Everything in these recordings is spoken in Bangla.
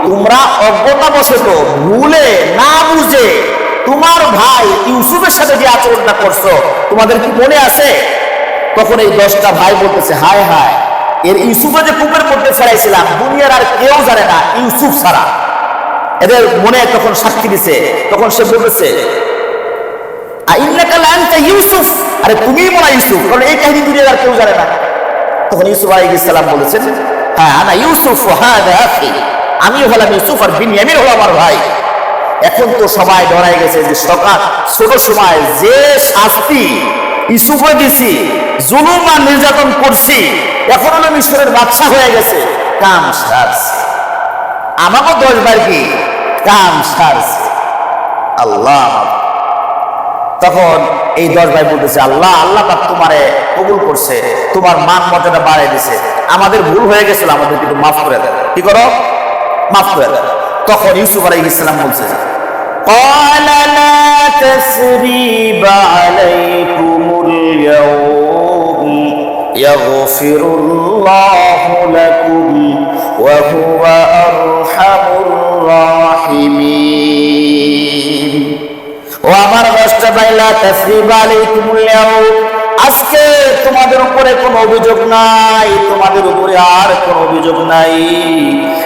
তোমরা অজ্ঞতাবশত ভুলে না বুঝে তোমার ভাই ইউসুফের সাথে যে আচরণটা করছো তোমাদের কি মনে আছে? তখন এই 10টা ভাই বলতেছে, হায় হায়, এর ইউসুফে যে কূপের মধ্যে ফেলাইছিলাম দুনিয়ার আর কেউ জানে না ইউসুফ ছাড়া। এদের মনে তখন সাক্ষী দিছে। তখন সে বলতেছে, আইন্নাকা লাআনতা ইউসুফ, আরে তুমিই মনে ইউসুফ, কারণ এই কাহিনী দুনিয়ার আর কেউ জানে না। তখন ইউসুফ আলাইহিস সালাম বলেছেন, হ্যাঁ আনা ইউসুফ ওয়া হাদা আখি, আমি হলাম ইউসুফ আর বিনয়ামিন হলো আমার ভাই। এখন তো সবাই ডরাই গেছে যে সকাল ছোট সময় যে শাস্তি ইউসুফে দিছি, জুলুম আর নির্যাতন করছি, এখন হলো মিশরের বাদশা হয়ে গেছে, কাম সারছে। আমাকে 10 বার কি কাম সারছে। আল্লাহ তখন এই 10 ভাই বলতেছে, আল্লাহ আল্লাহ পাক তোমারে কবুল করছে, তোমার মান মর্যাদা বাড়াই দিছে, আমাদের ভুল হয়ে গেছিল, আমাদের একটু মাফ করে দেন। কি করো? মাফ করে দেন। তখন ইউসুফ আলাইহিস সালাম বলছে, قال لا تثريب عليكم اليوم يغفر الله لكم وهو أرحم الراحمين। ও আমার রাষ্ট্র ভাইলা, তাসরিব আলাইকুমুল ইয়াউম, আজকে তোমাদের উপরে কোনো অভিযোগ নাই, তোমাদের উপরে আর কোনো অভিযোগ নাই।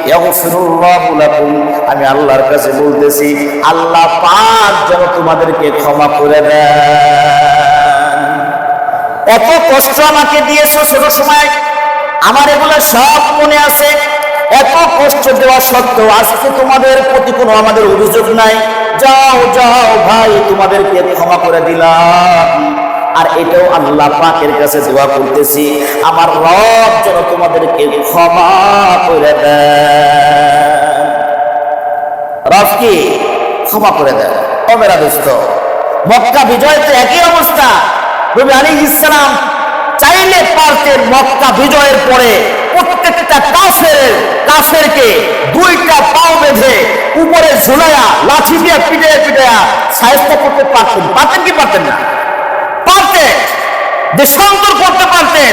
ইয়াগফিরুল্লাহু লাকুম, আমি আল্লাহর কাছে বলতেছি আল্লাহ পাক যেন তোমাদেরকে ক্ষমা করে দেন। এত কষ্ট আমাকে দিয়েছো ছোট সময়, আমার এগুলো সব মনে আছে। এত কষ্ট দেওয়া সত্ত্বেও আজকে তোমাদের প্রতি কোনো আমাদের অভিযোগ নাই। যাও যাও ভাই, তোমাদেরকে ক্ষমা করে দিলাম। আর এটাও আল্লাহ পাকের কাছে দোয়া করতেছি আমার রব যেন তোমাদেরকে ক্ষমা করে দেন। রব কি ক্ষমা করে দেন। ও মেরা দোস্ত, মক্কা বিজয়তে একই অবস্থা। নবী আলাইহিস সালাম চাইলে পারতেন মক্কা বিজয়ের পরে প্রত্যেকটা কাফেরকে 2টা পাও বেঁধে উপরে ঝুলাইয়া লাঠি দিয়ে পিটাইয়া পিটাইয়া শায়েস্তা করতে পারতেন। পারতেন কি পারতেন না? পারতেন। দেশান্তর করতে পারতেন,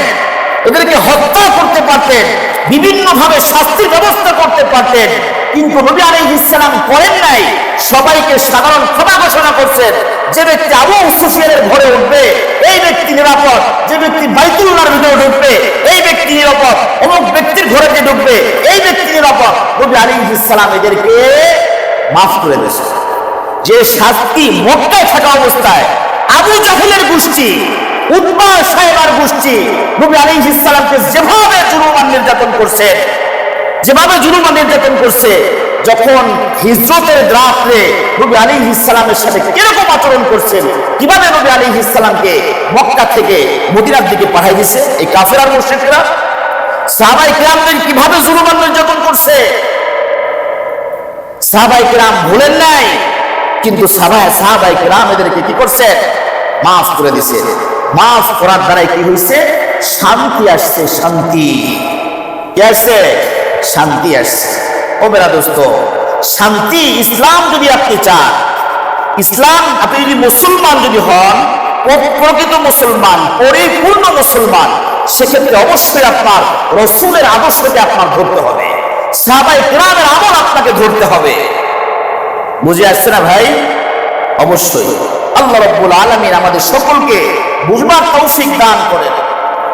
এদেরকে হত্যা করতে পারতেন, বিভিন্ন ভাবে শাস্তির ব্যবস্থা করতে পারতেন। কিন্তু নবী আলাইহিস সালাম করেন নাই। সবাইকে সাধারণ ক্ষমা ঘোষণা করছেন। যে ব্যক্তি আবু সুফিয়ানের ঘরে উঠবে এই ব্যক্তি নিরাপদ, যে ব্যক্তি বাইতুল্লাহর ভিতরে ঢুকবে এই ব্যক্তি নিরাপদ, অমুক ব্যক্তির ঘরে যে ঢুকবে এই ব্যক্তি নিরাপদ। নবী আলাইহিস সালাম এদেরকে মাফ করে দিয়েছে। যে শাস্তি মক্কায় থাকা অবস্থায় আবু জাহেলের গোষ্ঠী, উতবা সাহেবার গোষ্ঠী নবী আলাইহিস সালামকে যেভাবে জুলুম আর নির্যাতন করছে, যখন হিজরতের রাতে নবী আলাইহিস সালামের সাথে কিরকম আচরণ করছেন, কিভাবে নবী আলাইহিস সালামকে মক্কা থেকে মদিনার দিকে পাঠিয়ে দিয়েছে এই কাফের আর মুশরিকরা, সাহাবায়ে কিরামদের কিভাবে জুলুম আর নির্যাতন করছে, সাহাবায়ে কিরাম ভুলেন নাই। কিন্তু সাহাবায়ে কিরাম এদেরকে কি করছে? মাফ করে দিয়েছে। মাফ করার দ্বারাই কি হয়েছে? শান্তি আসছে। শান্তি কি আসছে? শান্তি আসছে। ও মেরা দোস্ত, শান্তি ইসলাম যদি আপনি চান, ইসলাম আপনি যদি মুসলমান যদি হন, প্রকৃত মুসলমান, পরিপূর্ণ মুসলমান, সেক্ষেত্রে অবশ্যই আপনার রাসূলের আদর্শকে আপনার ধরতে হবে, সাহাবায়ে কিরামের আমল আপনাকে ধরতে হবে। বুঝে আসছে না ভাই? অবশ্যই আল্লাহ রাব্বুল আলামিন আমাদের সকলকে বুঝবার তৌফিক দান করেন।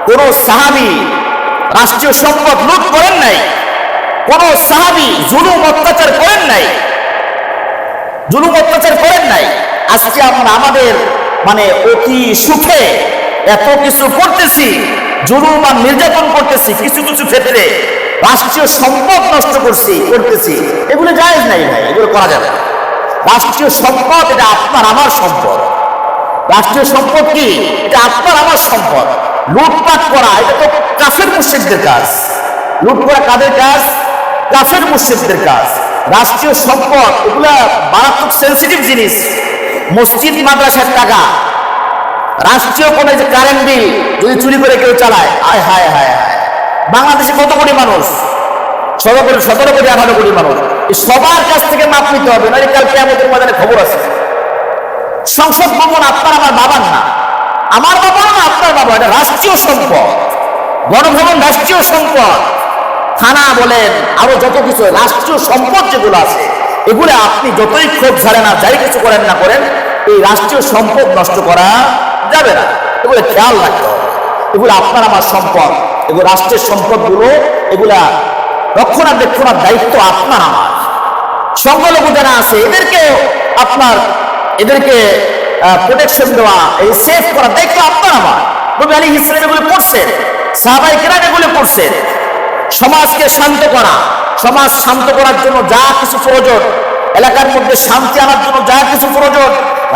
কোন সাহাবী রাষ্ট্রীয় সম্পদ লুট করেন নাই, কোন সাহাবী জুলুম অত্যাচার করেন নাই। আজকে আমরা আমাদের অতি সুখে এত কিছু করতেছি, জুলুম আর নির্যাতন করতেছি, কিছু কিছু ক্ষেত্রে রাষ্ট্রীয় সম্পদ নষ্ট করতেছি। এগুলো জায়েজ নাই ভাই, এগুলো করা যাবে না। রাষ্ট্রীয় সম্পদ এটা আপনার আমার সম্পদ। রাষ্ট্রীয় সম্পদ কি? এটা আপনার আমার সম্পদ। লুটপাট করা এটা তো কাফের মুশরিকদের কাজ। লুট করা কাদের কাজ? কাফের মুশরিকদের কাজ। রাষ্ট্রীয় সম্পদ এগুলা মারাত্মক সেন্সিটিভ জিনিস। মসজিদ মাদ্রাসার টাকা, রাষ্ট্রীয় কোনো যে কারেন্ট বিল যদি চুরি করে কেউ চালায়, হায় হায় হায় হায়। বাংলাদেশে কত কোটি মানুষ? 17 কোটি 18 কোটি মানুষ। সবার কাছ থেকে মাপ নিতে হবে, নাহলে কাল কিয়ামতের ময়দানে খবর আছে। সংসদ ভবন আপনার আমার বাবার না, আমার বাবা না আপনার বাবা, এটা রাষ্ট্রীয় সম্পদ। গণভবন রাষ্ট্রীয় সম্পদ। থানা বলেন, আরো যত কিছু রাষ্ট্রীয় সম্পদ যেগুলো আছে, এগুলো আপনি যতই খোঁজ ছাড়েন আর যাই কিছু করেন না করেন, এই রাষ্ট্রীয় সম্পদ নষ্ট করা যাবে না। এগুলো খেয়াল রাখতে হবে। এগুলো আপনার আমার সম্পদ, এগুলো রাষ্ট্রের সম্পদগুলো, এগুলা রক্ষণাবেক্ষণের দায়িত্ব আপনার আমার। সংখ্যালঘু যারা আছে এদেরকে প্রোটেকশন দেওয়া, এই সেফ করার দায়িত্ব আপনার আমার। নবী আলাইহিস সালাম এগুলো করছেন, সাহাবায়ে কেরাম এগুলো করছেন। সমাজকে শান্ত করা, সমাজ শান্ত করার জন্য যা কিছু প্রয়োজন, এলাকার মধ্যে শান্তি আনার জন্য যা কিছু প্রয়োজন,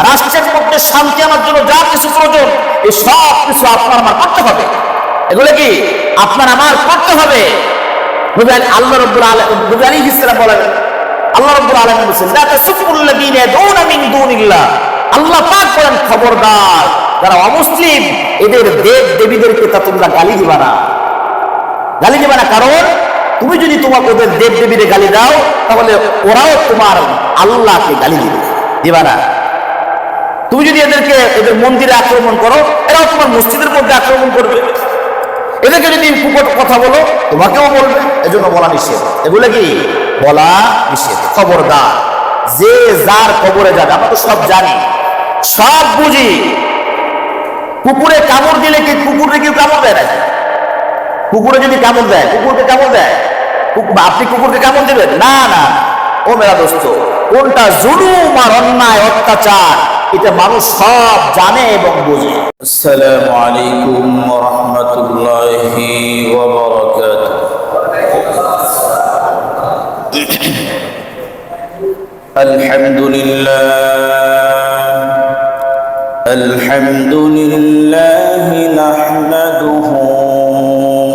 রাষ্ট্রের মধ্যে শান্তি আনার জন্য যা কিছু প্রয়োজন, এই সব কিছু আপনার আমার করতে হবে। এগুলো কি আপনার আমার করতে হবে। আল্লাহ রাব্বুল আলামিন নবী আলাইহিস সালাম বলেন, আল্লাহ রাব্বুল আলামিন বলেন, লা তাসুবুল্লাযীনা ইয়াদউনা মিন দুনিল্লাহ। আল্লাহ পাক বলেন, খবরদার যারা অমুসলিম এদের দেব দেবীদেরকে তা তোমরা গালি দিবা না, গালি দিবা না। কারণ তুমি যদি তোমার ওদের দেব দেবীরে গালি দাও, তাহলে ওরাও তোমার আল্লাহকে গালি দিবা না। তুমি যদি এদের মন্দিরে আক্রমণ করো, এরাও তোমার মসজিদের মধ্যে আক্রমণ করবে। এদেরকে যদি কথা বলো, তোমাকেও বলবে। এজন্য বলা নিষেধ, এগুলো কি বলা নিষেধ। খবরদার, যে যার কবরে যাবে, আমরা তো সব জানি, সব বুঝি। কুকুরে কামড় দিলে কি কুকুরে কেউ কামড় দেয় নাকি? কুকুরে যদি কামড় দেয়, কুকুরকে কামড় দেয়, আপনি কুকুরকে কামড় দেবেন না? না। ও মেরা দোস্ত, কোনটা জুলুম আর অন্যায় অত্যাচার, এটা মানুষ সব জানে এবং বোঝে। আসসালামু আলাইকুম ওয়া রাহমাতুল্লাহি ওয়া বারাকাতুহু। আলহামদুলিল্লাহ নাহমাদুহু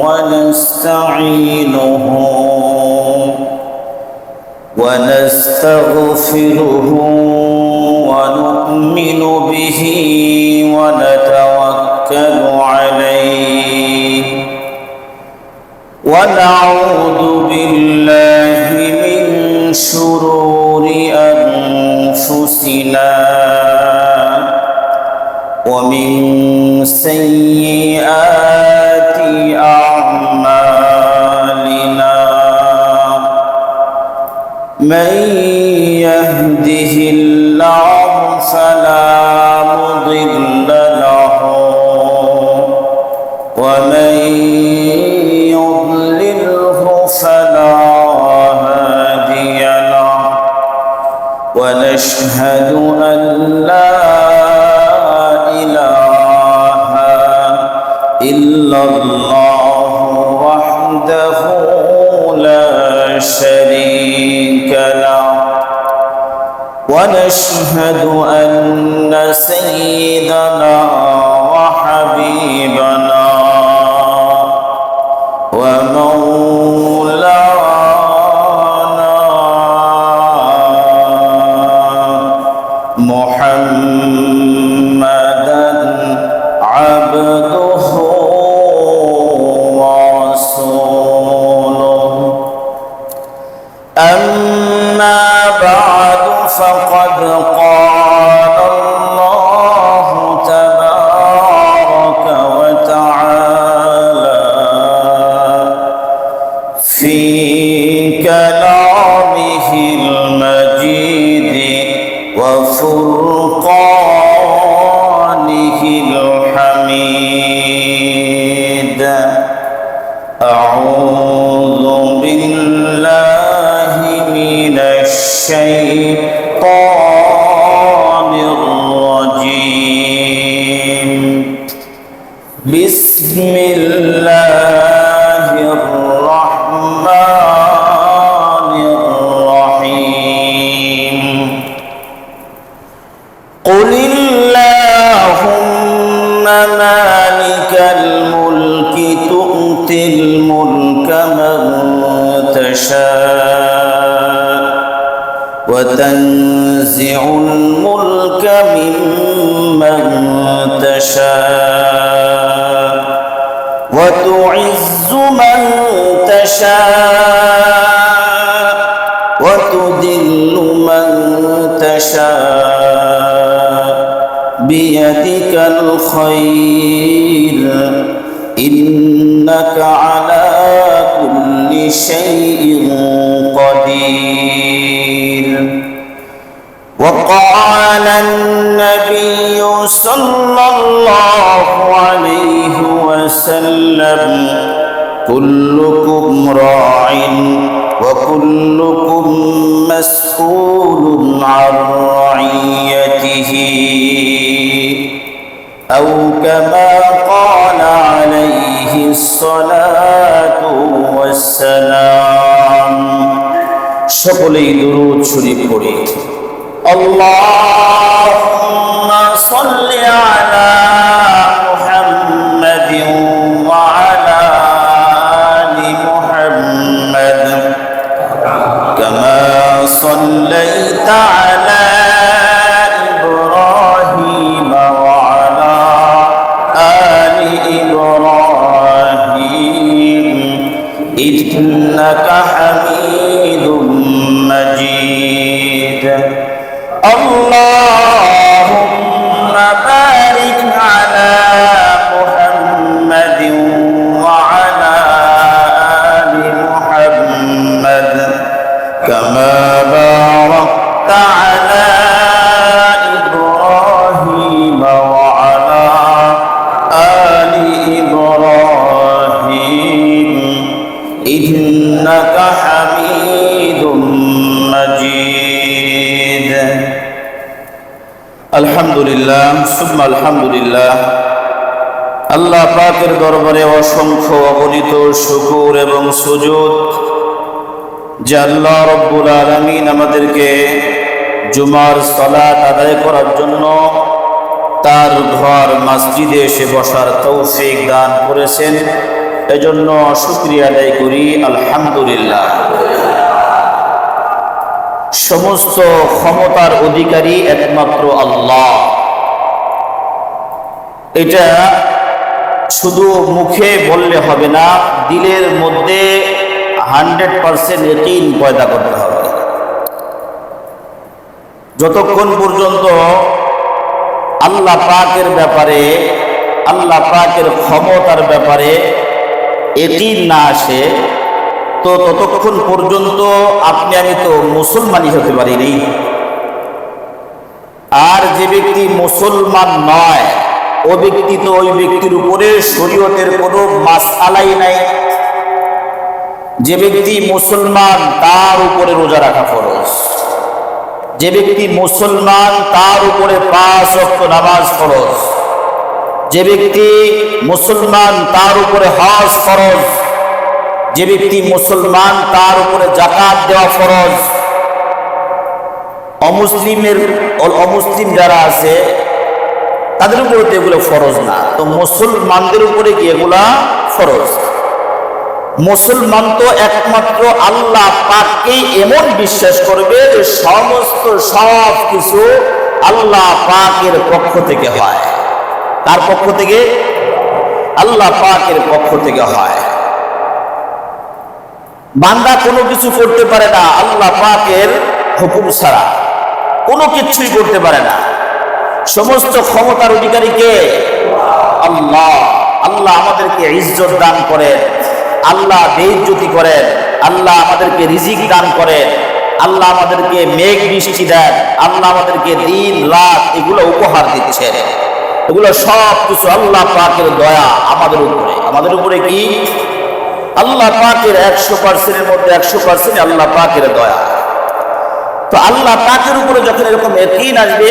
ওয়া নাস্তাঈনুহু ওয়া নাস্তাগফিরুহু ওয়া নু'মিনু বিহি ওয়া নাতাওয়াক্কালু আলাইহি ওয়া নাউযু বিল্লাহি মিন শুরুরি আনফুসিনা ওয়া মিন সাইয়্যাতি আ'মালিনা। মান ইয়াহদিহিল্লাহু ফালা মুদিল্লা লাহু ওয়া মান يضلله فلا هادي له ونشهد أن لا إله إلا الله وحده لا شريك له ونشهد أن سيدنا وحبيبنا ومولانا محمدا عبده ورسوله. أما بعد فقد قال الله تبارك وتعالى في كلامه المجيد وفرقانه الحميد. أعوذ بالله من الشيطان الرجيم. بسم الله الرحمن الرحيم. قل اللهم مالك الملك تؤتي الملك من تشاء وتنزع الملك ممن تشاء وتعز من تشاء وتذل من تشاء بيدك الخير إنك على كل شيء قدير. وقال النبي صلى الله عليه وسلم كلكم راع وكلكم مسؤول عن رعيته أو كما قال عليه الصلاة والسلام. সকলেই দুরূদ শরীফ পড়ি। আল্লাহুম্মা সাল্লি আলা মুহাম্মাদিন ওয়া আলা আলি মুহাম্মাদ কামা সাল্লাইতা আলা ইব্রাহিম ওয়া আলা আলি ইব্রাহিম ইন্নাকা হামিদুম মাজিদ. اللهم بارك على محمد وعلى آل محمد كما باركت على إبراهيم وعلى آل إبراهيم إنك حميد مجيد. আলহামদুলিল্লাহ সুম্মা আলহামদুলিল্লাহ। আল্লাহ পাকের দরবারে অসংখ্য অগণিত শুকর এবং সুজুদ যে আল্লাহ রব্বুল আলামিন আমাদেরকে জুমার সালাত আদায় করার জন্য তার ঘর মসজিদে এসে বসার তৌফিক দান করেছেন, এজন্য শুকরিয়া আদায় করি আলহামদুলিল্লাহ। সমস্ত ক্ষমতার অধিকারী একমাত্র আল্লাহ। এটা শুধু মুখে বললে হবে না, দিলের মধ্যে 100% ইয়াকিন পয়দা করতে হবে। যতক্ষণ পর্যন্ত আল্লাহ পাকের ব্যাপারে, আল্লাহ পাকের ক্ষমতার ব্যাপারে ইয়াকিন না আসে, তো ততক্ষণ পর্যন্ত আপনি আমি তো মুসলমানই হতে পারিনি। আর যে ব্যক্তি মুসলমান নয়, ও ব্যক্তি তো ওই ব্যক্তির উপরে শরীয়তের কোনো মাসআলাই নাই। যে ব্যক্তি মুসলমান তার উপরে রোজা রাখা ফরজ, যে ব্যক্তি মুসলমান তার উপরে 5 ওয়াক্ত নামাজ ফরজ, যে ব্যক্তি মুসলমান তার উপরে হজ ফরজ, যে ব্যক্তি মুসলমান তার উপরে যাকাত দেওয়া ফরজ। অমুসলিম যারা আছে তাদের উপরে তো এগুলো ফরজ না, তো মুসলমানদের উপরে কি এগুলা ফরজ? মুসলমান তো একমাত্র আল্লাহ পাককেই এমন বিশ্বাস করবে যে সমস্ত সব কিছু আল্লাহ পাকের পক্ষ থেকে হয়। তার পক্ষ থেকে? আল্লাহ পাকের পক্ষ থেকে হয়। বান্দা কোনো কিছু করতে পারে না আল্লাহ পাকের হুকুম ছাড়া, কোনো কিছুই করতে পারে না। সমস্ত ক্ষমতার অধিকারী কে? আল্লাহ। আল্লাহ আমাদেরকে ইজ্জত দান করেন, আল্লাহ বেইজ্জতি করেন, আল্লাহ আমাদেরকে রিজিক দান করেন, আল্লাহ আমাদেরকে মেঘ বৃষ্টি দেন, আল্লাহ আমাদেরকে দিন রাত এগুলো উপহার দিচ্ছেন। এগুলো সব কিছু আল্লাহ পাকের দয়া আমাদের উপরে। আমাদের উপরে কি? আল্লাহ পাকের 100%-এর মধ্যে 100% আল্লাহ পাকের দয়া। তো আল্লাহ পাকের উপরে যখন এরকম ইয়াকিন আসবে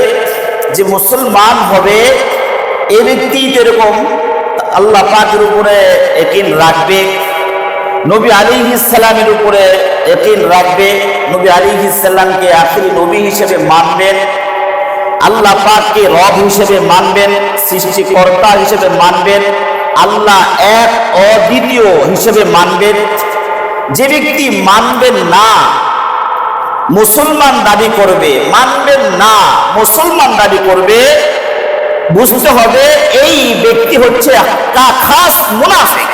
যে মুসলমান হবে, এই ব্যক্তি এরকম আল্লাহ পাকের উপরে ইয়াকিন রাখবে, নবী আলাইহিস সালামের উপরে ইয়াকিন রাখবে, নবী আলাইহিস সালামকে আখিরি নবী হিসেবে মানবেন, আল্লাহ পাককে রব হিসেবে মানবেন, সৃষ্টিকর্তা হিসেবে মানবেন, আল্লাহ এক অদ্বিতীয় হিসেবে মানবেন। যে ব্যক্তি মানবেন না মুসলমান দাবি করবে, মানবেন না মুসলমান দাবি করবে, বুঝতে হবে এই ব্যক্তি হচ্ছে খাস মুনাফিক।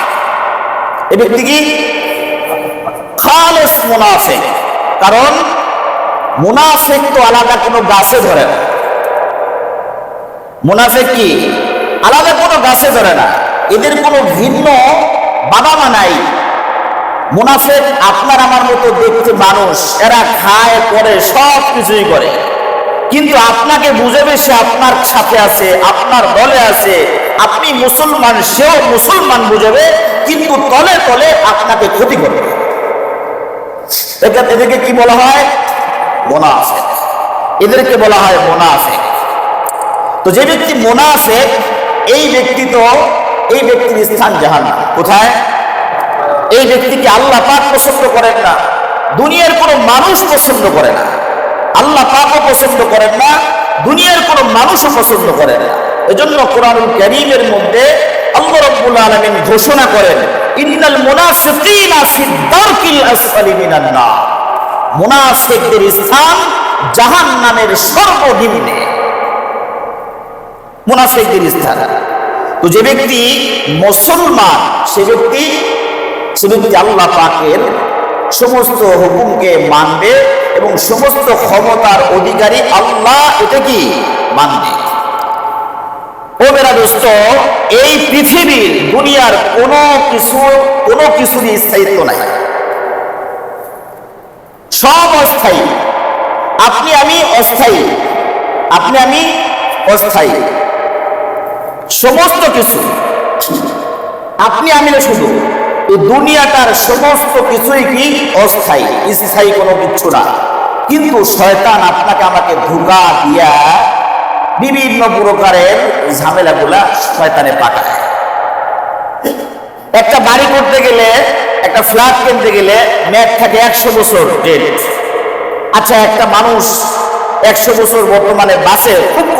এই ব্যক্তি কি? খালেস মুনাফিক। কারণ মুনাফিক তো আলাদা কোনো গাছে ধরে না। মুনাফিক কি? আলাদা কোনো গাছে ধরে না, এদের কোনো ভিন্ন বাদামা নাই। মুনাফিক আপনার আমার মতো দেখতে মানুষ, এরা খায় করে সব কিছুই করে, কিন্তু আপনাকে বুঝাবে সে আপনার সাথে আছে, আপনার দলে আছে, আপনি মুসলমান সেও মুসলমান বুঝাবে, কিন্তু তলে তলে আপনাকে ক্ষতি করবে। এদেরকে কি বলা হয়? মুনাফিক। এদেরকে বলা হয় মুনাফিক। তো যে ব্যক্তি মুনাফিক, এই ব্যক্তির স্থান জাহান্নাম। কোথায়? এই ব্যক্তিকে আল্লাহ পাক পছন্দ করেন না, দুনিয়ার কোনো মানুষ পছন্দ করে না। আল্লাহ পাকও পছন্দ করেন না, দুনিয়ার কোনো মানুষও পছন্দ করেন না। এজন্য কোরআনুল কারীমের মধ্যে আল্লাহ রাব্বুল আলামিন ঘোষণা করেন, ইন্নাল মুনাফিকিনা ফিদ দারকিল আসফালি মিনান নার। মুনাফিকদের স্থান জাহান্নামের সর্বনিম্নে। মুনাফিকদের স্থান। তো যে ব্যক্তি মুসলমান, সে ব্যক্তি আল্লাহ পাকের সমস্ত হুকুমকে মানবে এবং সমস্ত ক্ষমতার অধিকারী আল্লাহ এটা কি মানবে। ও মেরা দোস্ত, এই পৃথিবীর দুনিয়ার কোনো কিছুরই স্থায়িত্ব নাই, সব অস্থায়ী। আপনি আমি অস্থায়ী, সমস্ত কিছু আপনি আমি না, শুধু এই দুনিয়াটার সমস্ত কিছুই কি অস্থায়ী, স্থায়ী কোনো কিছু না। কিন্তু শয়তান আপনাকে আমাকে ধোঁকা দিয়া বিভিন্ন প্রকারের ঝামেলাগুলা শয়তানে পাঠায়। একটা বাড়ি করতে গেলে, একটা ফ্ল্যাট কিনতে গেলে মেয়াদ থাকে 100 বছর ডেট। আচ্ছা, একটা মানুষ 100 বছর বর্তমানে বাঁচে খুবই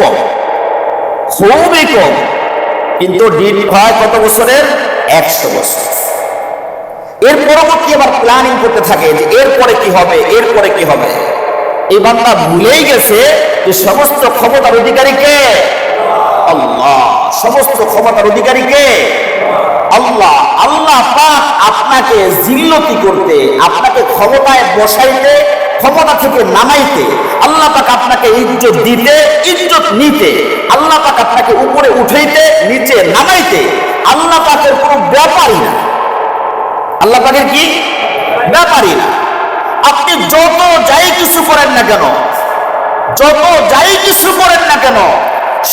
কম, কিন্তু ডিল হয় কত বছরের? 100 বছর। এর পরবর্তী আবার প্ল্যানিং করতে থাকে যে এরপরে কি হবে। এই বান্দা ভুলেই গেছে যে সমস্ত ক্ষমতার অধিকারী কে? আল্লাহ। সমস্ত ক্ষমতার অধিকারী কে? আল্লাহ। আল্লাহ পাক আপনাকে জিল্লতি করতে, আপনাকে ক্ষমতায় বসাইতে, ক্ষমতা থেকে নামাইতে, আল্লাহ পাক আপনাকে ইজ্জত দিতে, ইজ্জত নিতে, আল্লাহ পাক আপনাকে উপরে উঠাইতে, নিচে নামাইতে আল্লাহ পাকের কোনো ব্যাপারই না। আল্লাহ পাকের কি ব্যাপারই না। আপনি যত যাই কিছু করেন না কেন,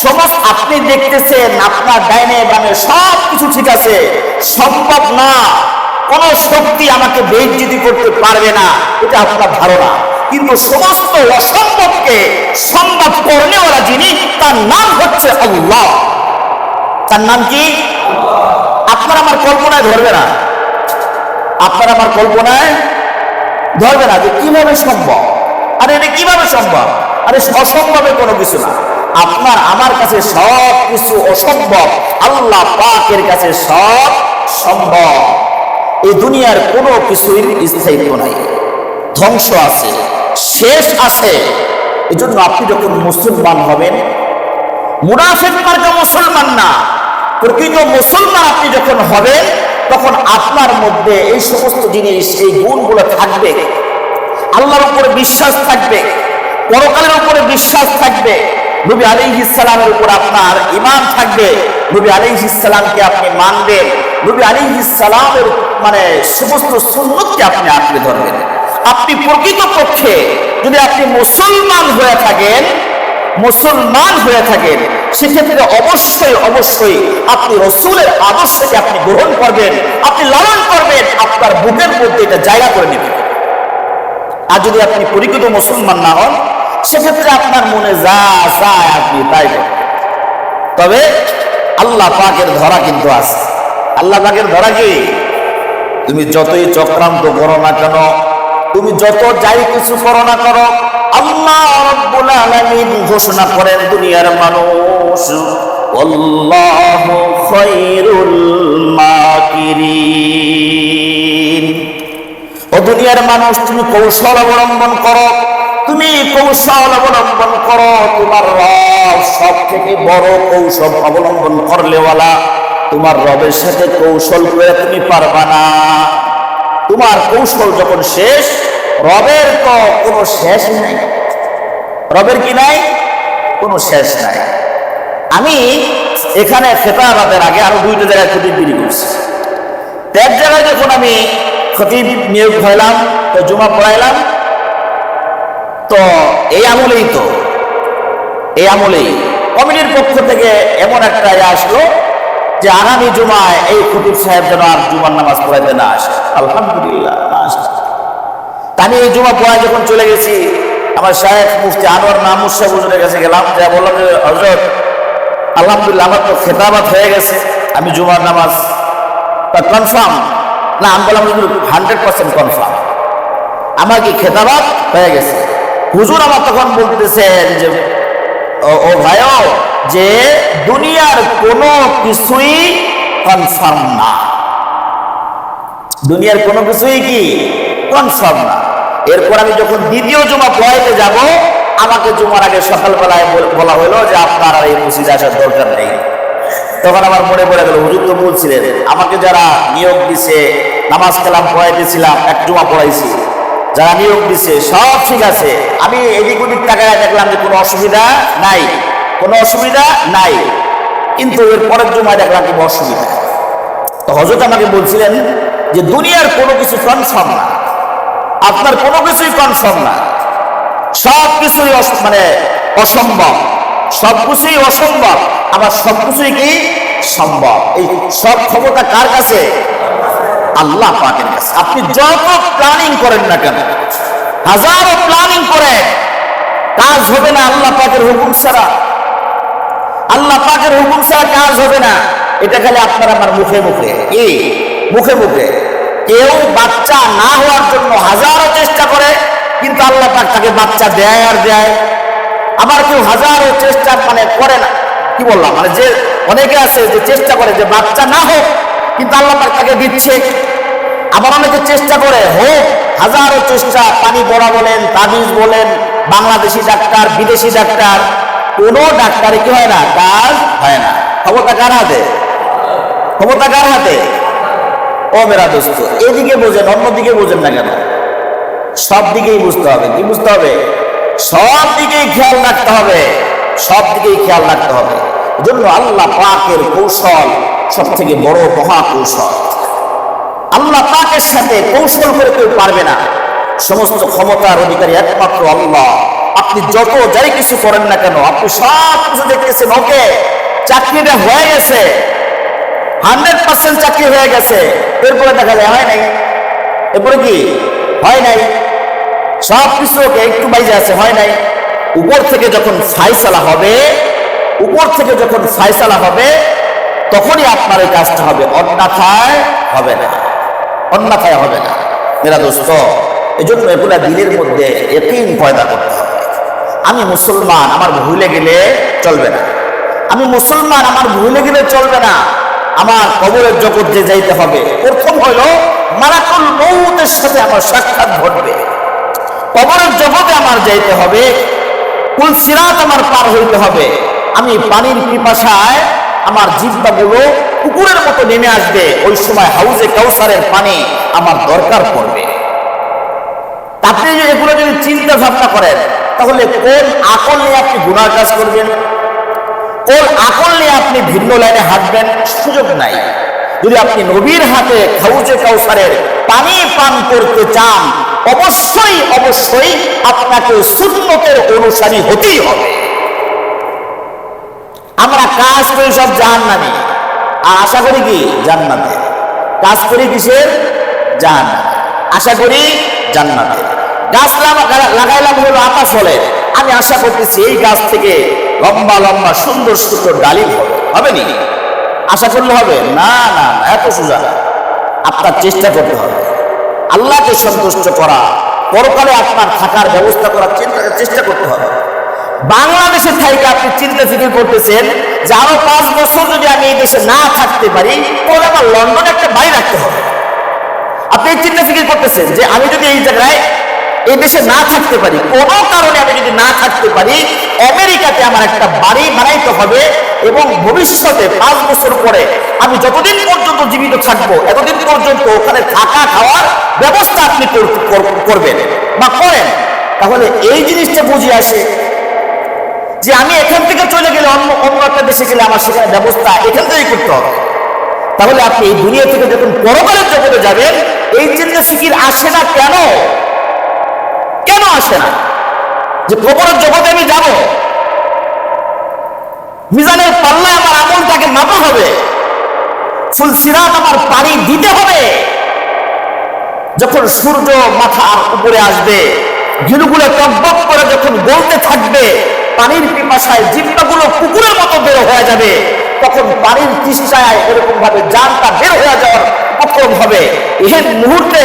সমস্ত আপনি দেখতেছেন আপনার ডাইনে বামে সব কিছু ঠিক আছে, সম্ভব না, কোন শক্তি আমাকে বেইজ্জতি করতে পারবে না, এটা আপনার ধারণা। কিন্তু সমস্ত অসম্ভবকে সম্ভব করনেওয়ালা যিনি, তার নাম হচ্ছে আল্লাহ। তার নাম কি? আপনার আমার কল্পনায় ধরবে না, যে কিভাবে সম্ভব। আরে এটা কিভাবে সম্ভব? আরে অসম্ভবে কোনো কিছু না। আপনার আমার কাছে সব কিছু অসম্ভব, আল্লাহ পাকের কাছে সব সম্ভব। এই দুনিয়ার কোনো কিছুর স্থায়িত্ব নাই, ধ্বংস আছে, শেষ আছে। এই জন্য আপনি যখন মুসলমান হবেন, মুনাফিক মার্কা মুসলমান না, প্রকৃত মুসলমান আপনি যখন হবেন, তখন আপনার মধ্যে এই সমস্ত জিনিস, এই গুণগুলো থাকবে। আল্লাহর উপরে বিশ্বাস থাকবে, পরকালের উপরে বিশ্বাস থাকবে, নবী আলাইহিস সালামের উপর আপনার ঈমান থাকবে, নবী আলাইহিস সালামকে আপনি মানবেন, নবী আলাইহিস সালামের সমস্ত সুন্নতকে আপনি আঁকড়ে ধরবেন। আপনি প্রকৃতপক্ষে যদি আপনি মুসলমান হয়ে থাকেন, সেক্ষেত্রে অবশ্যই আপনি রাসূলের আদর্শকে আপনি গ্রহণ করবেন, আপনি লালন করবেন, আপনার বুকের মধ্যে এটা জায়গা করে নেবেন। আর যদি আপনি প্রকৃত মুসলমান না হন, সেক্ষেত্রে আপনার মনে যা চায় আপনি তাই করবেন। তবে আল্লাহ পাকের ধরা কিন্তু আছে। আল্লাহ পাকের ধরা কি? তুমি যতই চক্রান্ত করো না কেন, তুমি যত যাই কিছু করো না করো, আল্লাহ রাব্বুল আলামিন ঘোষণা করেন, দুনিয়ার মানুষ, আল্লাহু খায়রুল মাকিরিন। ও দুনিয়ার মানুষ, তুমি কৌশল অবলম্বন করো, তোমার রব সব থেকে বড় কৌশল অবলম্বন করলেওয়ালা। তোমার রবের সাথে কৌশল করে তুমি পারবা না। তোমার কৌশল যখন শেষ, রবের তো কোনো শেষ নাই। রবের কি নাই? কোনো শেষ নাই। আমি এখানে খেতাবাদের আগে আরো 2টা জায়গায় খুঁটিয়ে করছি। এক জায়গায় যখন আমি খতিব নিয়োগ হইলাম, তো জুমা পড়াইলাম। তো এই আমলেই কমিটির পক্ষ থেকে এমন একটা আসলো যে আগামী জুমায় এই খতিব সাহেব যেন আর জুমার নামাজ পড়াইতে না আসে। আলহামদুলিল্লাহ, না আসে। আমি এই জুমা পড়ায় যখন চলে গেছি, আমার শায়েখ মুফতি আনোয়ার মাহমুদ সাহেব হুজুরের কাছে গেলাম, যা বললাম যে হযরত আলহামদুলিল্লাহ আমার তো খেতাবাত হয়ে গেছে, আমি জুমার নামাজ কনফার্ম না। আমি বললাম 100% কনফার্ম, আমার কি খেতাবাত হয়ে গেছে। হুজুর আমার তখন বলতেছেন যে ও ভাইও, যে দুনিয়ার কোনো কিছুই কনফার্ম না, দুনিয়ার কোনো কিছুই কি কনফার্ম না। এরপর আমি যখন দ্বিতীয় জুমা পড়াইতে যাব, আমাকে জুমার আগে সকালবেলায় বলা হলো যে আপনার আর এই মসজিদে আসার দরকার নেই। তখন আমার মনে পড়ে গেল, হুজুর তো বলছিলেন আমাকে যারা নিয়োগ দিছে, নামাজ কালাম পড়াইতেছিলাম, এক জুমা পড়াইছি, যারা নিয়োগ দিছে সব ঠিক আছে। আমি এদিক ওদিক টাকায় দেখলাম যে কোনো অসুবিধা নাই, কোনো অসুবিধা নাই, কিন্তু এর পরের জুমায় দেখলাম কি অসুবিধা। তো হযরত আমাকে বলছিলেন যে দুনিয়ার কোনো কিছু কনফার্ম না, আপনার কোনো কিছুই কনফার্ম না, সব কিছুই অসম্ভব, সব কিছুই অসম্ভব, আবার সব কিছুই কি সম্ভব। এই সব ক্ষমতা কার কাছে? আল্লাহ পাকের কাছে। আপনি যত প্ল্যানিং করেন না কেন, হাজারো প্ল্যানিং করেন, কাজ হবে না আল্লাহ পাকের হুকুম ছাড়া। আল্লাহ পাকের হুকুম ছাড়া কাজ হবে না। এটা খালি আপনার আমার মুখে মুখে, কি মুখে মুখে। কেউ বাচ্চা না হওয়ার জন্য হাজারো চেষ্টা করে, কিন্তু আল্লাহ পাক তাকে বাচ্চা দেয় আর দেয়। আবার কেউ হাজারো চেষ্টা করে না, কি বললাম, যে অনেকে আছে যে চেষ্টা করে যে বাচ্চা না হোক, কিন্তু আল্লাহ পাক তাকে দিচ্ছে। আবার অনেকে চেষ্টা করে হোক, হাজারো চেষ্টা, পানি পড়া বলেন, তাবিজ বলেন, বাংলাদেশি ডাক্তার, বিদেশি ডাক্তার, কোনো ডাক্তারে কি হয় না, কাজ হয় না। ক্ষমতা কার হাতে? ক্ষমতা কার হাতে? ও মেরা দোস্ত, এদিকে বোঝেন, অন্যদিকে বোঝেন না কেন? সব দিকেই বুঝতে হবে। কি বুঝতে হবে? সব দিকেই খেয়াল রাখতে হবে, সব দিকেই খেয়াল রাখতে হবে। এজন্য আল্লাহ পাকের কৌশল সব থেকে বড় মহা কৌশল। আল্লাহ পাকের সাথে কৌশল করে কেউ পারবে না। সমস্ত ক্ষমতার অধিকারী একমাত্র আল্লাহ। আপনি যত যাই কিছু করেন না কেন, আপনি সব কিছু দেখতেছেন, ওকে চাকরিটা হয়ে গেছে, 100% চাকরি হয়ে গেছে, এরপরে দেখা যায় হয় নাই। এরপরে কি হয় নাই, সব কিছু ওকে একটু বাইরে আছে, হয় নাই। উপর থেকে যখন ফায়সালা হবে, উপর থেকে যখন ফায়সালা হবে, তখনই আপনার এই কাজটা হবে, অন্যথায় হবে না, অন্যথায় হবে না। মেরা দোস্ত, এই জন্য এগুলা দিলের মধ্যে ইয়াকিন পয়দা করতে হবে। আমি মুসলমান, আমার ভুলে গেলে চলবে না। আমি মুসলমান, আমার ভুলে গেলে চলবে না। আমার কবরের জগৎ যে যাইতে হবে, প্রথম হইল মালাকুল মউতের সাথে আমার সাক্ষাৎ ঘটবে। কবরের জগতে আমার যাইতে হবে, কুল সিরাত আমার পার হইতে হবে। আমি পানির পিপাসায় আমার জিহ্বাগুলো কুকুরের মতো নেমে আসবে, ওই সময় হাউজে কাউসারের পানি আমার দরকার পড়বে। আপনি যদি এগুলো যদি চিন্তা ভাবনা করেন, তাহলে কোন আকল নিয়ে আপনি গুনার কাজ করবেন, কোন আকল নিয়ে আপনি ভিন্ন লাইনে হাঁটবেন? সুযোগ নাই। যদি আপনি নবীর হাতে হাউজে কাউসারের পানি পান করতে চান, অবশ্যই অবশ্যই আপনাকে সুন্নতের অনুসারী হতেই হবে। আমরা কাজ করি সব জাহান্নামে, আর আশা করি কি জান্নাতে। কাজ করি কিসের? জাহান্নামে, আশা করি জান্নাতে। গাছ লাগাইলাম হলো আতা ফলের, আমি আশা করতেছি এই গাছ থেকে লম্বা লম্বা সুন্দর সুন্দর ডালিম হবে নি? আশা করলে হবে না? না, এত সোজা না। আপনার চেষ্টা করতে হবে আল্লাহকে সন্তুষ্ট করা, পরকালে আপনার থাকার ব্যবস্থা করার চেষ্টা করতে হবে। বাংলাদেশে থেকে আপনি চিন্তা ফিকির করতেছেন যে আরো 5 বছর যদি আমি এই দেশে না থাকতে পারি, তাহলে আমার লন্ডনে একটা বাড়ি রাখতে হবে। আপনি চিন্তা ফিকির করতেছেন যে আমি যদি এই জায়গায় এই দেশে না থাকতে পারি, কোনো কারণে আমি যদি না থাকতে পারি, আমেরিকাতে আমার একটা বাড়ি বানাইতে হবে, এবং ভবিষ্যতে 5 বছর পরে আমি যতদিন পর্যন্ত জীবিত থাকবো, এতদিন পর্যন্ত ওখানে থাকা খাওয়ার ব্যবস্থা আপনি করবেন বা করেন। তাহলে এই জিনিসটা বুঝে আসে যে আমি এখান থেকে চলে গেলে অন্য একটা দেশে গেলে আমার সেখানে ব্যবস্থা এখান থেকেই করতে হবে। তাহলে আপনি এই দুনিয়া থেকে যখন পরকালের জগতে যাবেন, এই জন্য ফিকির আসে না কেন? কেন আসে না? যে কবরের জগতে আমি যাব, মিজানের পাল্লায় আমার আমলটাকে মাপা হবে, ফুলসিরাত আমার পানি দিতে হবে। যখন সূর্য মাথার উপরে আসবে, গিলুগুলো টকবক করে যখন গলতে থাকবে, পানির পিপাসায় জিহ্বাগুলো কুকুরের মতো বের হয়ে যাবে, তখন পানির তৃষ্ণায় এরকম ভাবে জানটা বের হয়ে যাওয়ার উপক্রম হবে। এই মুহূর্তে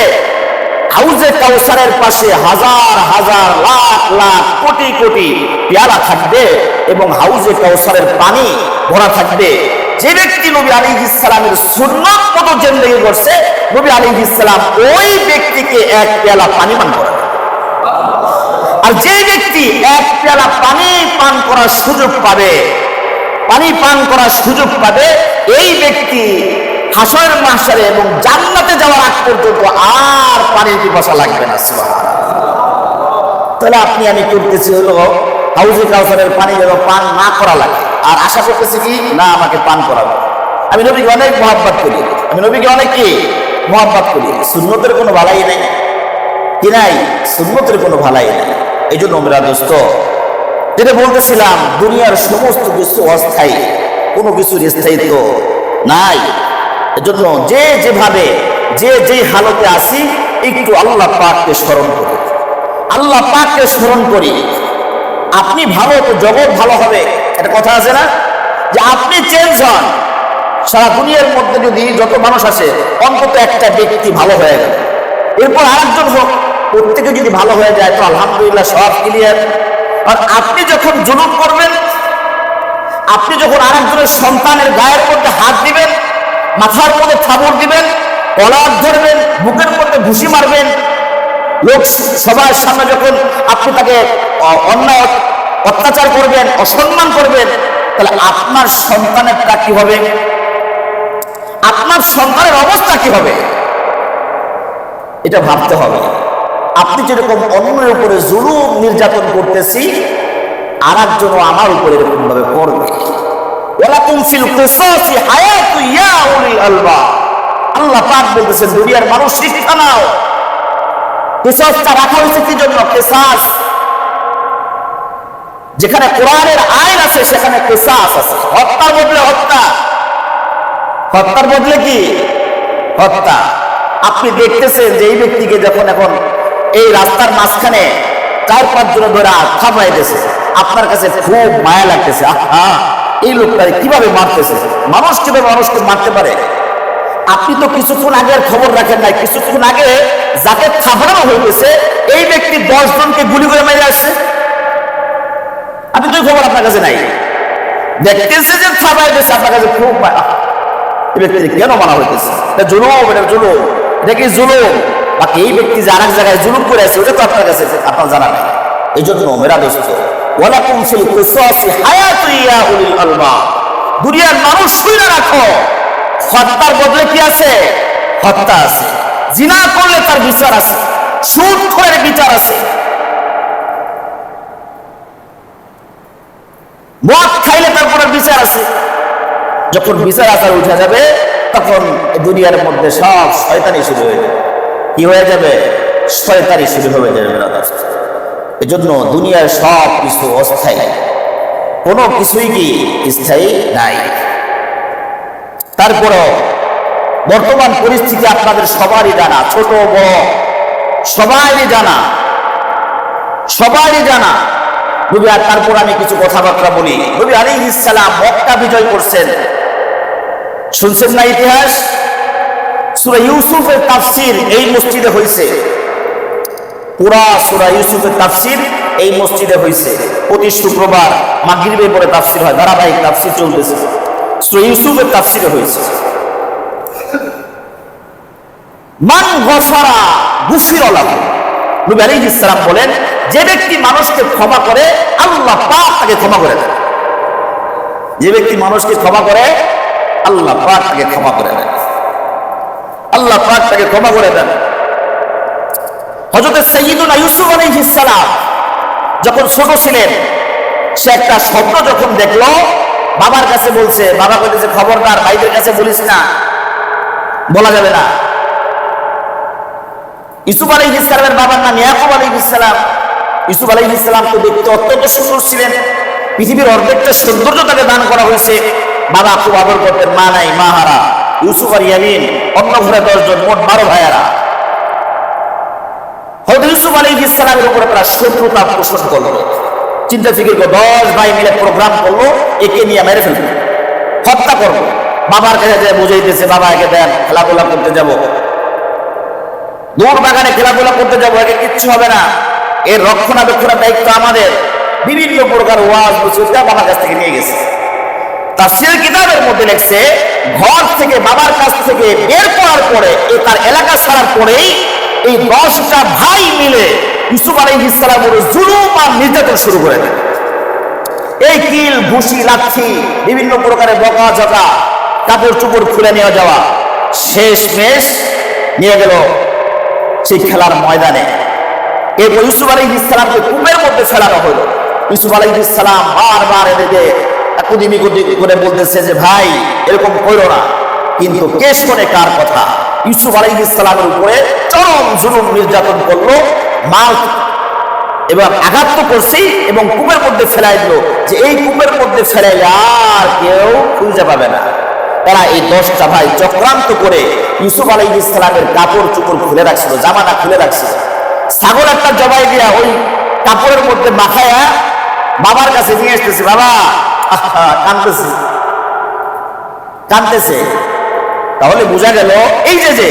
হাউজে কাউসারের পাশে হাজার হাজার লাখ লাখ কোটি কোটি পেয়ালা থাকবে এবং হাউজে কাউসারের পানি ভরা থাকবে। যে ব্যক্তি নবী আলাইহিস সালামের সুন্নাত মতো জিন্দেগি করছে, নবী আলাইহিস সালাম ওই ব্যক্তিকে এক পেয়ালা পানি পান করাবে। আর যে ব্যক্তি এক পেয়ালা পানি পান করার সুযোগ পাবে, পানি পান করার সুযোগ পাবে, এই ব্যক্তি হাসরের মাহশারে এবং জান্নাতে যাওয়ার আগ পর্যন্ত আর পানির পিপাসা লাগবে না। সুবহানাল্লাহ। তাহলে আপনি আমি করতেছি হলো হাউজে কাউসারের পানি যেন পান না করা লাগে, আর আশা করতেছি কি না আমাকে পান করাবে। আমি নবীকে অনেক মহব্বত করি, আমি নবীকে অনেক কি মহব্বত করি। সুন্নতের কোনো ভালাই নেই কি নাই? সুন্নতের কোনো ভালাই নেই। এই জন্য আমরা দোস্ত যেটা বলতেছিলাম, দুনিয়ার সমস্ত কিছু অস্থায়ী, কোনো কিছুর স্থায়িত্ব নাই। এজন্য যে যেভাবে যে যেই হালতে আসি, একটু আল্লাহ পাককে স্মরণ করি, আল্লাহ পাককে স্মরণ করি। আপনি ভালো তো জগৎ ভালো হবে, একটা কথা আছে না, যে আপনি চেঞ্জ হন, সারা দুনিয়ার মধ্যে যদি যত মানুষ আসে অন্তত একটা ব্যক্তি ভালো হয়ে গেল, এরপর আরেকজন হোক, প্রত্যেকে যদি ভালো হয়ে যায় তো আলহামদুলিল্লাহ, সব ক্লিয়ার। আর আপনি যখন জুলুম করবেন, আপনি যখন আরেকজনের সন্তানের গায়ের মধ্যে হাত দিবেন, মাথার মধ্যে থাবড় দিবেন, কলার ধরবেন, বুকের মধ্যে ঘুষি মারবেন, লোক সবার সামনে যখন আপনি তাকে অন্যায় অত্যাচার করবেন, অসম্মান করবেন, তাহলে আপনার সন্তানেরটা কি হবে? আপনার সন্তানের অবস্থা কি হবে? এটা ভাবতে হবে। আপনি যেরকম অন্যের উপরে জুলুম নির্যাতন করতেছি, আর একজনও আমার উপরে এরকম ভাবে করবে। ওয়ালাকুম ফিল কিসাসি হায়াতু ইয়া উলিল আলবাব। আল্লাহ পাক বলতেছেন, দুনিয়ার মানুষ শিক্ষা নাও। কিসাসটা রাখা হয়েছে কি জন্য? কিসাস, যেখানে কোরআনের আইন আছে সেখানে কিসাস আছে। হত্যার বদলে হত্যা, হত্যার বদলে কি হত্যা। আপনি দেখতেছেন যে এই ব্যক্তিকে যখন এখন এই রাস্তার মাঝখানে 4-5 জন ধরে থামাইতেছে, আপনার কাছে খুব মায়া লাগতেছে, আহা এই লোকটাকে কিভাবে মারতেছে, মানুষ কিভাবে মানুষকে মারতে পারে। আপনি তো কিছুক্ষণ আগে খবর রাখেন নাই, কিছুক্ষণ আগে যাকে থামানো হইতেছে এই ব্যক্তি 10 জনকে গুলি করে মেরে আসছে, আপনি তো খবর আপনার কাছে নাই। দেখতেছে যে থামাইতেছে, আপনার কাছে খুব মায়া, এই ব্যক্তি কেন মারা হইতেছে, এটা জুলুম, এটা জুলুম, এটা কি জুলুম। বাকি এই ব্যক্তি যে আরেক জায়গায় জুলুম করে আছে ওটা তো আপনার কাছে আপনার জানা নেই। এই জন্য মেরা দোস্ত, ওয়ালাকুম ফিল কিসাসি হায়াতু ইয়া উলিল আলবাব। দুনিয়ার মানুষ শুনে রাখো, হত্যার বদলে কি আছে? হত্যা আছে। জিনা করলে তার বিচার আছে, সুদ করে বিচার আছে, মদ খাইলে তারপরে বিচার আছে। যখন বিচার আচার উঠে যাবে, তখন দুনিয়ার মধ্যে সব শয়তানি শুরু হয়ে যাবে। কি হয়ে যাবে? শয়তানি শুরু হয়ে যাবে। এই জন্য দুনিয়ার সব কিছু অস্থায়ী, কোনো কিছুই কি স্থায়ী নাই। তারপরও বর্তমান পরিস্থিতি আপনাদের সবারই জানা, ছোট বড় সবারই জানা, সবারই জানা। নবী, আর তারপর আমি কিছু কথাবার্তা বলি। নবী আলাইহিস সালাম মক্কা বিজয় করছেন, শুনছেন না ইতিহাস? সূরা ইউসুফের তাফসীর এই মসজিদে হয়েছে, পুরা সূরা ইউসুফের তাফসীর এই মসজিদে হয়েছে। প্রতি শুক্রবার মাগরিবের পরে তাফসীর হয়, ধারাবাহিক তাফসীর চলতেছে। সূরা ইউসুফের তাফসীরে হয়েছে, মান গফারা গুফির লাহু। নবী আলাইহিস সালাম বলেন, যে ব্যক্তি মানুষকে ক্ষমা করে আল্লাহ পাক তাকে ক্ষমা করে দেন। যে ব্যক্তি মানুষকে ক্ষমা করে আল্লাহ পাক তাকে ক্ষমা করে দেন, আল্লাহ পাক তাকে ক্ষমা করে দেন। হযরত সাইয়্যিদুনা ইউসুফ আলাইহিস সালাম যখন ছোট ছিলেন, সে একটা স্বপ্ন যখন দেখলো, বাবার কাছে বলছে, বাবা বলেছে খবরদার ভাইদের কাছে বলিস না, বলা যাবে না। ইউসুফ আলাইহিস সালামের বাবার নাম ইয়াকুব আলাইহিস সালাম। ইউসুফ আলাইহিস সালাম তো দেখতে অত্যন্ত সুন্দর ছিলেন, পৃথিবীর অর্ধেকটা সৌন্দর্য তাকে দান করা হয়েছে। বাবা খুব আদর করতেন, মা নাই, মা হারা। ইউসুফ আর ইয়ামিন, অন্য ঘরে 10 জন, মোট 12 ভাইয়ারা। হয়তো ইউসুফ আলাইহিস সালামের উপরে তারা শত্রুতা পোষণ করলো, চিন্তা ফিকির করলো, 10 ভাই মিলে প্রোগ্রাম করলো, একে নিয়ে মেরে ফেলবো, হত্যা করবো। বাবার কাছে যায় বুঝাইতেছে, বাবা একে দেন, খেলাধুলা করতে যাব, দৌড় বাগানে খেলাধুলা করতে যাবো, একে কিচ্ছু হবে না, এর রক্ষণাবেক্ষণের দায়িত্ব আমাদের। বিভিন্ন প্রকার ওয়াজ নসিহত বাবার কাছ থেকে নিয়ে গেছে। তাফসীর কিতাবের মধ্যে লেখছে, ঘর থেকে বাবার কাছ থেকে বের করার পরে, তার এলাকা ছাড়ার পরেই এই 10টা ভাই মিলে ইউসুফ আলাইহিস সালামের জুলুম আর নির্যাতন শুরু করে দেন। এই কিল, ঘুষি, লাঠি, বিভিন্ন প্রকারের বকাঝকা, কাপড় চোপড় খুলে নিয়ে যাওয়া, শেষমেশ নিয়ে গেল সেই খেলার ময়দানে। এরপর ইউসুফ আলাইহিস সালামকে কূপের মধ্যে ফেলানো হলো। ইউসুফ আলাইহিস সালাম বারবার এদেরকে কুদিমি করে বলতেছে যে ভাই এরকম করো না, কিন্তু কে শোনে কার কথা? ইউসুফ আলাইহিস সালামের উপরে চরম জুলুম নির্যাতন করলো, মাল এবং আঘাত তো করছেই, এবং কূপের মধ্যে ফেলাই দিল, যে এই কূপের মধ্যে ফেলাইলে আর কেউ খুঁজে পাবে না। তারা এই 10টা ভাই চক্রান্ত করে ইউসুফ আলাইহিস সালামের কাপড় চোপড় খুলে রাখছিল, জামাটা খুলে রাখছিল, ছাগল একটা জবাই দিয়া ওই কাপড়ের মধ্যে মাখায়া বাবার কাছে নিয়ে আসতেছে। বাবা কাঁদতেছে কাঁদতেছে। তাহলে বোঝা গেল এই যে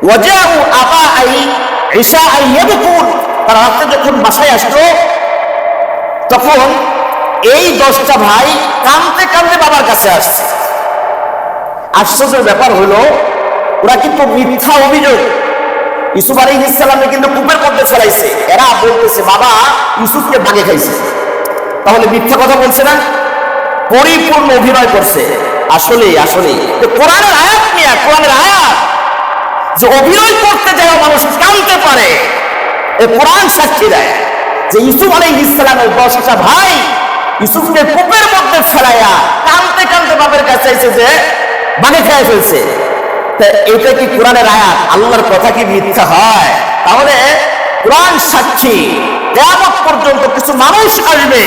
ওয়াজাউ আবাআই ইশাআ ইয়াবকুন, তারা রাতে যখন বাসায় আসলো তখন এই 10টা ভাই কাঁদতে কাঁদতে বাবার কাছে আসছে। আশ্চর্যের ব্যাপার হলো, ওরা কিন্তু মিথ্যা অভিযোগ, ইউসুফ আলাইহিস সালামকে কিন্তু কূপের মধ্যে ফেলাইছে। এরা বলতেছে বাবা ইউসুফকে বাগে খাইছে। তাহলে মিথ্যা কথা বলছে না, পরিপূর্ণ অভিনয় করছে। আসলে কোরআনের আয়াত নিয়ে, কোরআনের আয়াত যে অভিনয় করতে যাওয়া মানুষ কাঁদতে পারে, এই কোরআন সাক্ষী দেয় যে ইউসুফ আলাইহিস সালামের 10টা ভাই ইউসুফকে কূপের মধ্যে ফেলাইয়া কাঁদতে কাঁদতে বাবার কাছে এসে যে বাগে খেয়ে ফেলছে। এটা কি কোরআনের আয়াত? আল্লাহর কথা কি মিথ্যা হয়? তাহলে কোরআন সাক্ষী, কিয়ামত পর্যন্ত কিছু মানুষ আসবে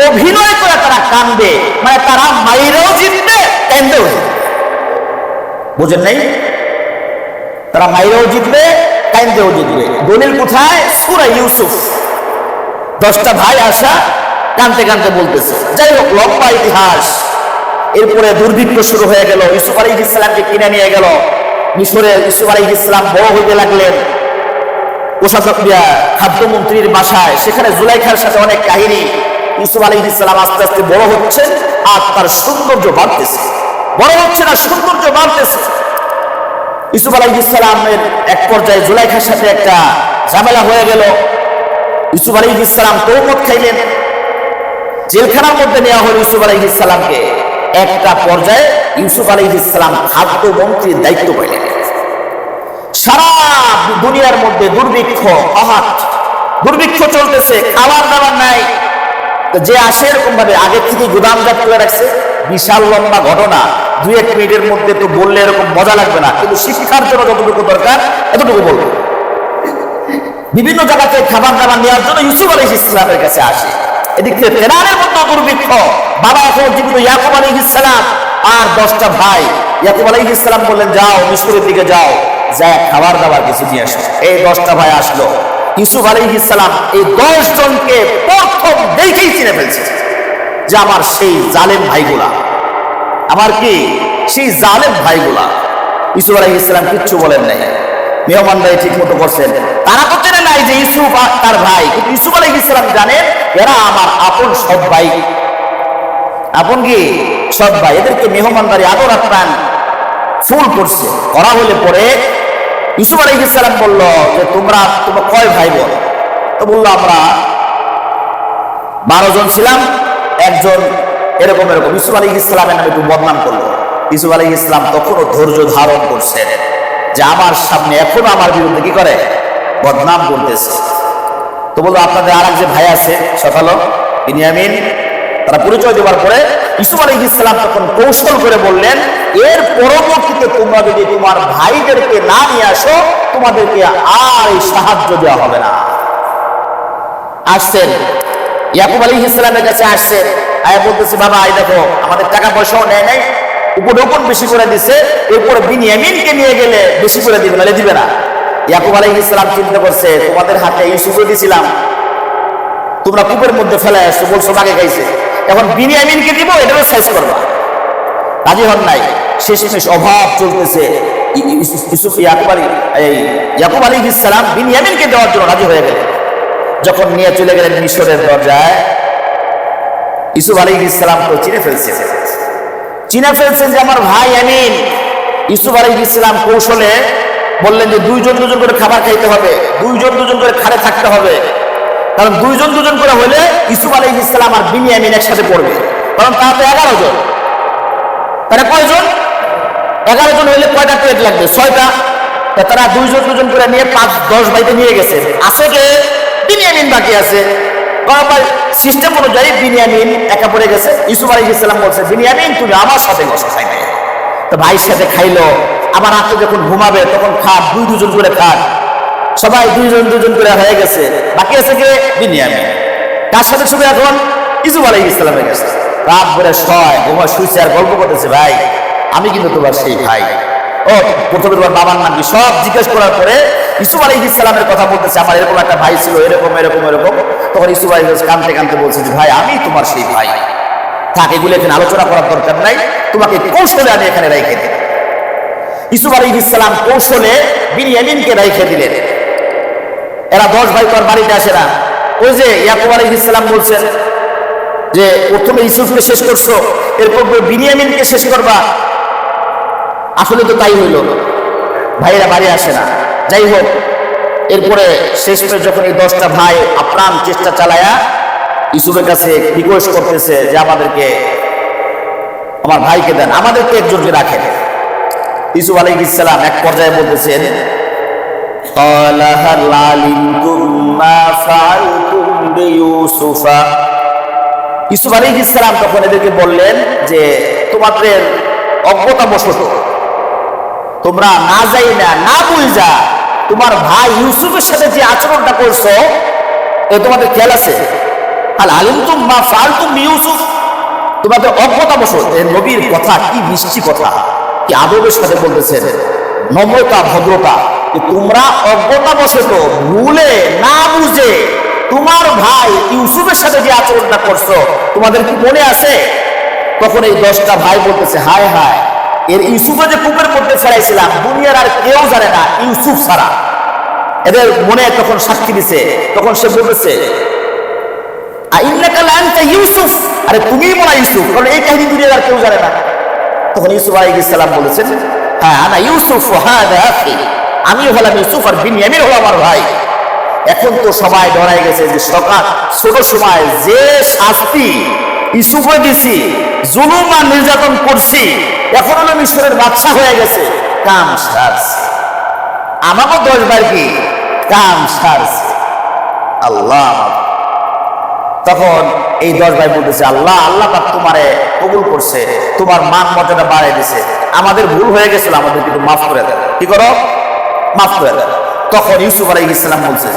অভিনয় করে তারা কাঁদবে, মানে তারা মাইরেও জিতবে, কাঁদেও জিতবে। বুঝেন নাই? তারা মাইরেও জিতবে, কাঁদেও জিতবে। দলিল কোথায়? সূরা ইউসুফ। 10টা ভাই আসা কাঁদতে কাঁদতে বলতেছে। যাই হোক, লম্বা ইতিহাস। এরপরে দুর্ভিক্ষ শুরু হয়ে গেল, ইউসুফ আলাইহিস সালামকে কিনে নিয়ে গেল মিশরে। ইউসুফ আলাইহিস সালাম বড় হইতে লাগলেন কোষাধ্যক্ষ খাদ্যমন্ত্রীর বাসায়, সেখানে জুলাইখার সাথে অনেক কাহিনী। ইউসুফ আলাইহিস সালাম আস্তে আস্তে বড় হচ্ছে আর তার সৌন্দর্য বাড়তেছে, বড় হচ্ছে না সৌন্দর্য বাড়তেছে। ইউসুফ আলাইহিস সালামের এক পর্যায়ে জুলাইখার সাথে একটা ঝামেলা হয়ে গেল। ইউসুফ আলাইহিস সালাম তৌমত খাইলেন, জেলখানার মধ্যে নেওয়া হলো ইউসুফ আলাইহিস সালামকে। একটা পর্যায়ে ইউসুফ আলাইহিস সালাম খাদ্যমন্ত্রীর দায়িত্ব পাইলেন। সারা দুনিয়ার মধ্যে দুর্ভিক্ষ, দুর্ভিক্ষ চলতেছে, খাবার দাবার নাই। যে আসে এরকম ভাবে আগে থেকে গুদামজাত করে রাখছে। বিশাল লম্বা ঘটনা, 2-1 মিনিটের মধ্যে তো বললে এরকম মজা লাগবে না, কিন্তু শিক্ষার জন্য যতটুকু দরকার এতটুকু বলবো। বিভিন্ন জায়গাতে খাবার দাবার নেওয়ার জন্য ইউসুফ আলাইহিস সালামের কাছে আসে। এদিক থেকে ফেরানের মতো দুর্ভিক্ষ। বাবা এখন জীবিত ইয়াকুব আলাইহিস সালাম আর 10টা ভাই। ইয়াকুব আলাইহিস সালাম বললেন যাও মিশরের দিকে যাও, যা খাবার দাবার কিছু নিয়ে আসো। এই 10টা ভাই আসলো। ইউসুফ আলাইহিস সালাম এই 10 জনকে প্রথম দেখেই চিনে ফেলছে যে আমার সেই জালেম ভাইগুলা, আমার কি সেই জালেম ভাইগুলা। ইউসুফ আলাইহিস সালাম কিচ্ছু বলেন নাই, মেহমানদারি ঠিক মতো করছেন। তারা তো চেনে নাই যে ইউসুফ তার ভাই, কিন্তু ইউসুফ আলাইহিস সালাম জানেন এরা আমার আপন সব ভাই। আপন কি সব ভাই। এদেরকে মেহমানদারি আদর আপ্যায়ন ফুল করছে। করা হলে পরে ইউসুফ আলাইহিস সালাম বলল যে তোমরা কয় ভাই বোন? তো বললো আমরা 12 জন ছিলাম, একজন এরকম এরকম। ইউসুফ আলাইহিস সালামের নামে একটু বদনাম করলো। ইউসুফ আলাইহিস সালাম তখনও ধৈর্য ধারণ করছেন যে আমার সামনে এখনো আমার বিরুদ্ধে কি করে বদনাম করতেছে। তো বললো আপনাদের আর এক যে ভাই আছে সকালো বিনিয়ামিন, তারা পরিচয় দেওয়ার পরে ইউসুফ আলাইহিস সালাম তখন কৌশল করে বললেন এর পরবর্তীতে তোমরা যদি তোমার ভাইদেরকে না নিয়ে আসো তোমাদেরকে আর এই সাহায্য দেওয়া হবে না। আসছেন ইয়াকুব আলাইহিস সালামের কাছে, আসছেন আয়া বলতেছে, বাবা এই দেখো আমাদের টাকা পয়সাও নেয় নাই, উপঢৌকন বেশি করে দিছে, এরপরে বিনিয়ামিনকে নিয়ে গেলে বেশি করে দিবে, নাহলে দিবে না। ইয়াকুব আলাইহিস সালাম চিন্তা করছে, তোমাদের হাতে ইউসুফও দিছিলাম, তোমরা কূপের মধ্যে ফেলে আসছো, বলছো বাগে খাইছে, এখন বিনিয়ামিনকে দিব, এটারও সাইজ করবা। রাজি হন নাই। শেষমেশ অভাব চলতেছে, ইয়াকুব আলাইহিস সালাম বিনিয়ামিনকে দেওয়ার জন্য রাজি হয়ে গেলেন। যখন নিয়ে চলে গেলেন মিশরের দরজায়, ইউসুফ আলাইহিস সালাম তো চিনে ফেলছেন যে আমার ভাই আমিন। ইউসুফ আলাইহিস সালাম কৌশলে বললেন যে দুইজন দুজন করে খাবার খাইতে হবে, দুইজন দুজন করে খাড়ে থাকতে হবে, কারণ দুইজন দুজন করে হলে ইউসুফ আলাইহিস সালাম আর বিনিয়ামিন একসাথে পড়বে, কারণ তারা তো 11 জন। তারা কয়জন? 11 জন হইলে কয়টা প্লেট লাগবে? 6টা। তারা দুইজন দুজন করে নিয়ে 5-10 বাইতে নিয়ে গেছে। আছে কে? বিনিয়ামিন বাকি আছে। সিস্টেম অনুযায়ী বিনিয়ামিন একা পড়ে গেছে। ইউসুফ আলাইহিস সালাম বলছে, বিনিয়ামিন তুমি আমার সাথে বসো খাইবে। তো ভাইয়ের সাথে খাইলো। আবার রাতে যখন ঘুমাবে তখন খাট, দুজন করে খাট, সবাই দুজন দুজন করে হয়ে গেছে। বাকি আছে কে? বিনিয়ামিন। কার সাথে শুধু এখন? ইউসুফ আলাইহিস সালামের কাছে। রাত ভরে ঘুমায় শুইছে আর গল্প করতেছে, ভাই আমি কিন্তু তোমার সেই ভাই। ও প্রথমে তোমার বাবার নাম কি সব জিজ্ঞেস করার পরে ইউসুফ আলাইহিস সালামের কথা বলতেছে, আমার এরকম একটা ভাই ছিল, এরকম এরকম এরকম। তখন ইউসুফ আলাইহিস কাঁদতে কাঁদতে বলছে যে ভাই আমি তোমার সেই ভাই, থাক এগুলো এখানে আলোচনা করার দরকার নাই, তোমাকে কৌশলে আমি এখানে রেখে দিই। ইউসুফ আলাইহিস সালাম কৌশলে বিনিয়ামিনকে রেখে দিলেন। এরা 10 ভাই তো আর বাড়িতে আসে না। ওই যে ইয়াকুব আলাইহিস সালাম বলছেন যে প্রথমে ইউসুফকে শেষ করছো, এরপর বিনিয়ামিনকে শেষ করবা। আসলে তো তাই হইল, ভাইরা বাড়ি আসে না। যাই হোক, এরপরে শেষমেশ যখন এই 10টা ভাই আপ্রাণ চেষ্টা চালায়া ইউসুফের কাছে রিকোয়েস্ট করতেছে যে আমাদেরকে, আমার ভাইকে দেন, আমাদেরকে একজনকে রাখেন। ইউসুফ আলাইহিস সালাম এক পর্যায়ে বলতেছেন, ক্বালা হাল আলিমতুম মা ফাআলতুম বিইউসুফা। ইউসুফ আলাইহিস সালাম তখন এদেরকে বললেন যে তোমাদের অজ্ঞতাবশত তোমরা না যাই না বুঝা তোমার ভাই ইউসুফের সাথে যে আচরণটা করছো এ তোমাদের খেয়াল আছে? আল আলিমতুম মা ফাআলতুম বিইউসুফ, তোমাদের অজ্ঞতাবশত। নবীর কথা কি মিষ্টি কথা, কি আদবের সাথে বলতেছেন, নম্রতা ভদ্রতা। তোমরা অজ্ঞতাবশত ভুলে না বুঝে তোমার ভাই ইউসুফের সাথে যে আচরণটা করছো তোমাদের কি মনে আছে? তখন এই 10টা ভাই বলতেছে, হায় হায়, এর ইউসুফে যে কূপের মধ্যে ফেলাইছিলাম দুনিয়ার আর কেউ জানে না ইউসুফ ছাড়া। এদের মনে তখন সাক্ষী দিছে। তখন সে বলতেছে, আইন্নাকা লাআনতা ইউসুফ, আরে তুমিই মনে ইউসুফ, কারণ এই কাহিনী দুনিয়ার আর কেউ জানে না। তখন ইউসুফ আলাইহিস সালাম বলেছেন, হ্যাঁ আনা ইউসুফ ওয়া হাদা আখি, আমিও হলাম ইউসুফ আর বিনিয়ামিন হলো আমার ভাই। এখন তো সবাই ডরাই গেছে যে ছোট সময় যে শাস্তি ইউসুফে দিছি, জুলুম আর নির্যাতন করছি, এখন হলো মিশরের বাদশা হয়ে গেছে, কাম সারস। আমাকে 10 বার কি কাম সারস। আল্লাহ। তখন এই 10 ভাই বলতেছে, আল্লাহ পাক তোমারে কবুল করছে, তোমার মান মর্যাদা বাড়াই দিছে, আমাদের ভুল হয়ে গেছিল, আমাদের কিন্তু মাফ করে দেন। কি করো? মাফ করে দেন। তখন ইউসুফ আলাইহিস সালাম বলছে,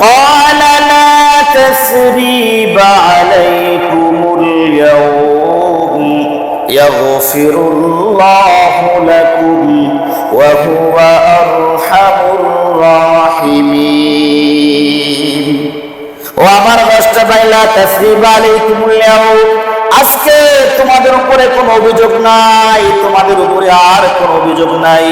قال لا تثريب عليكم اليوم يغفر الله لكم وهو أرحم الراحمين। ও আমার রাষ্ট্র বাইলা তাসরিব আলাইকুমুল ইয়াউম, আজকে তোমাদের উপরে কোনো অভিযোগ নাই, তোমাদের উপরে আর কোনো অভিযোগ নাই।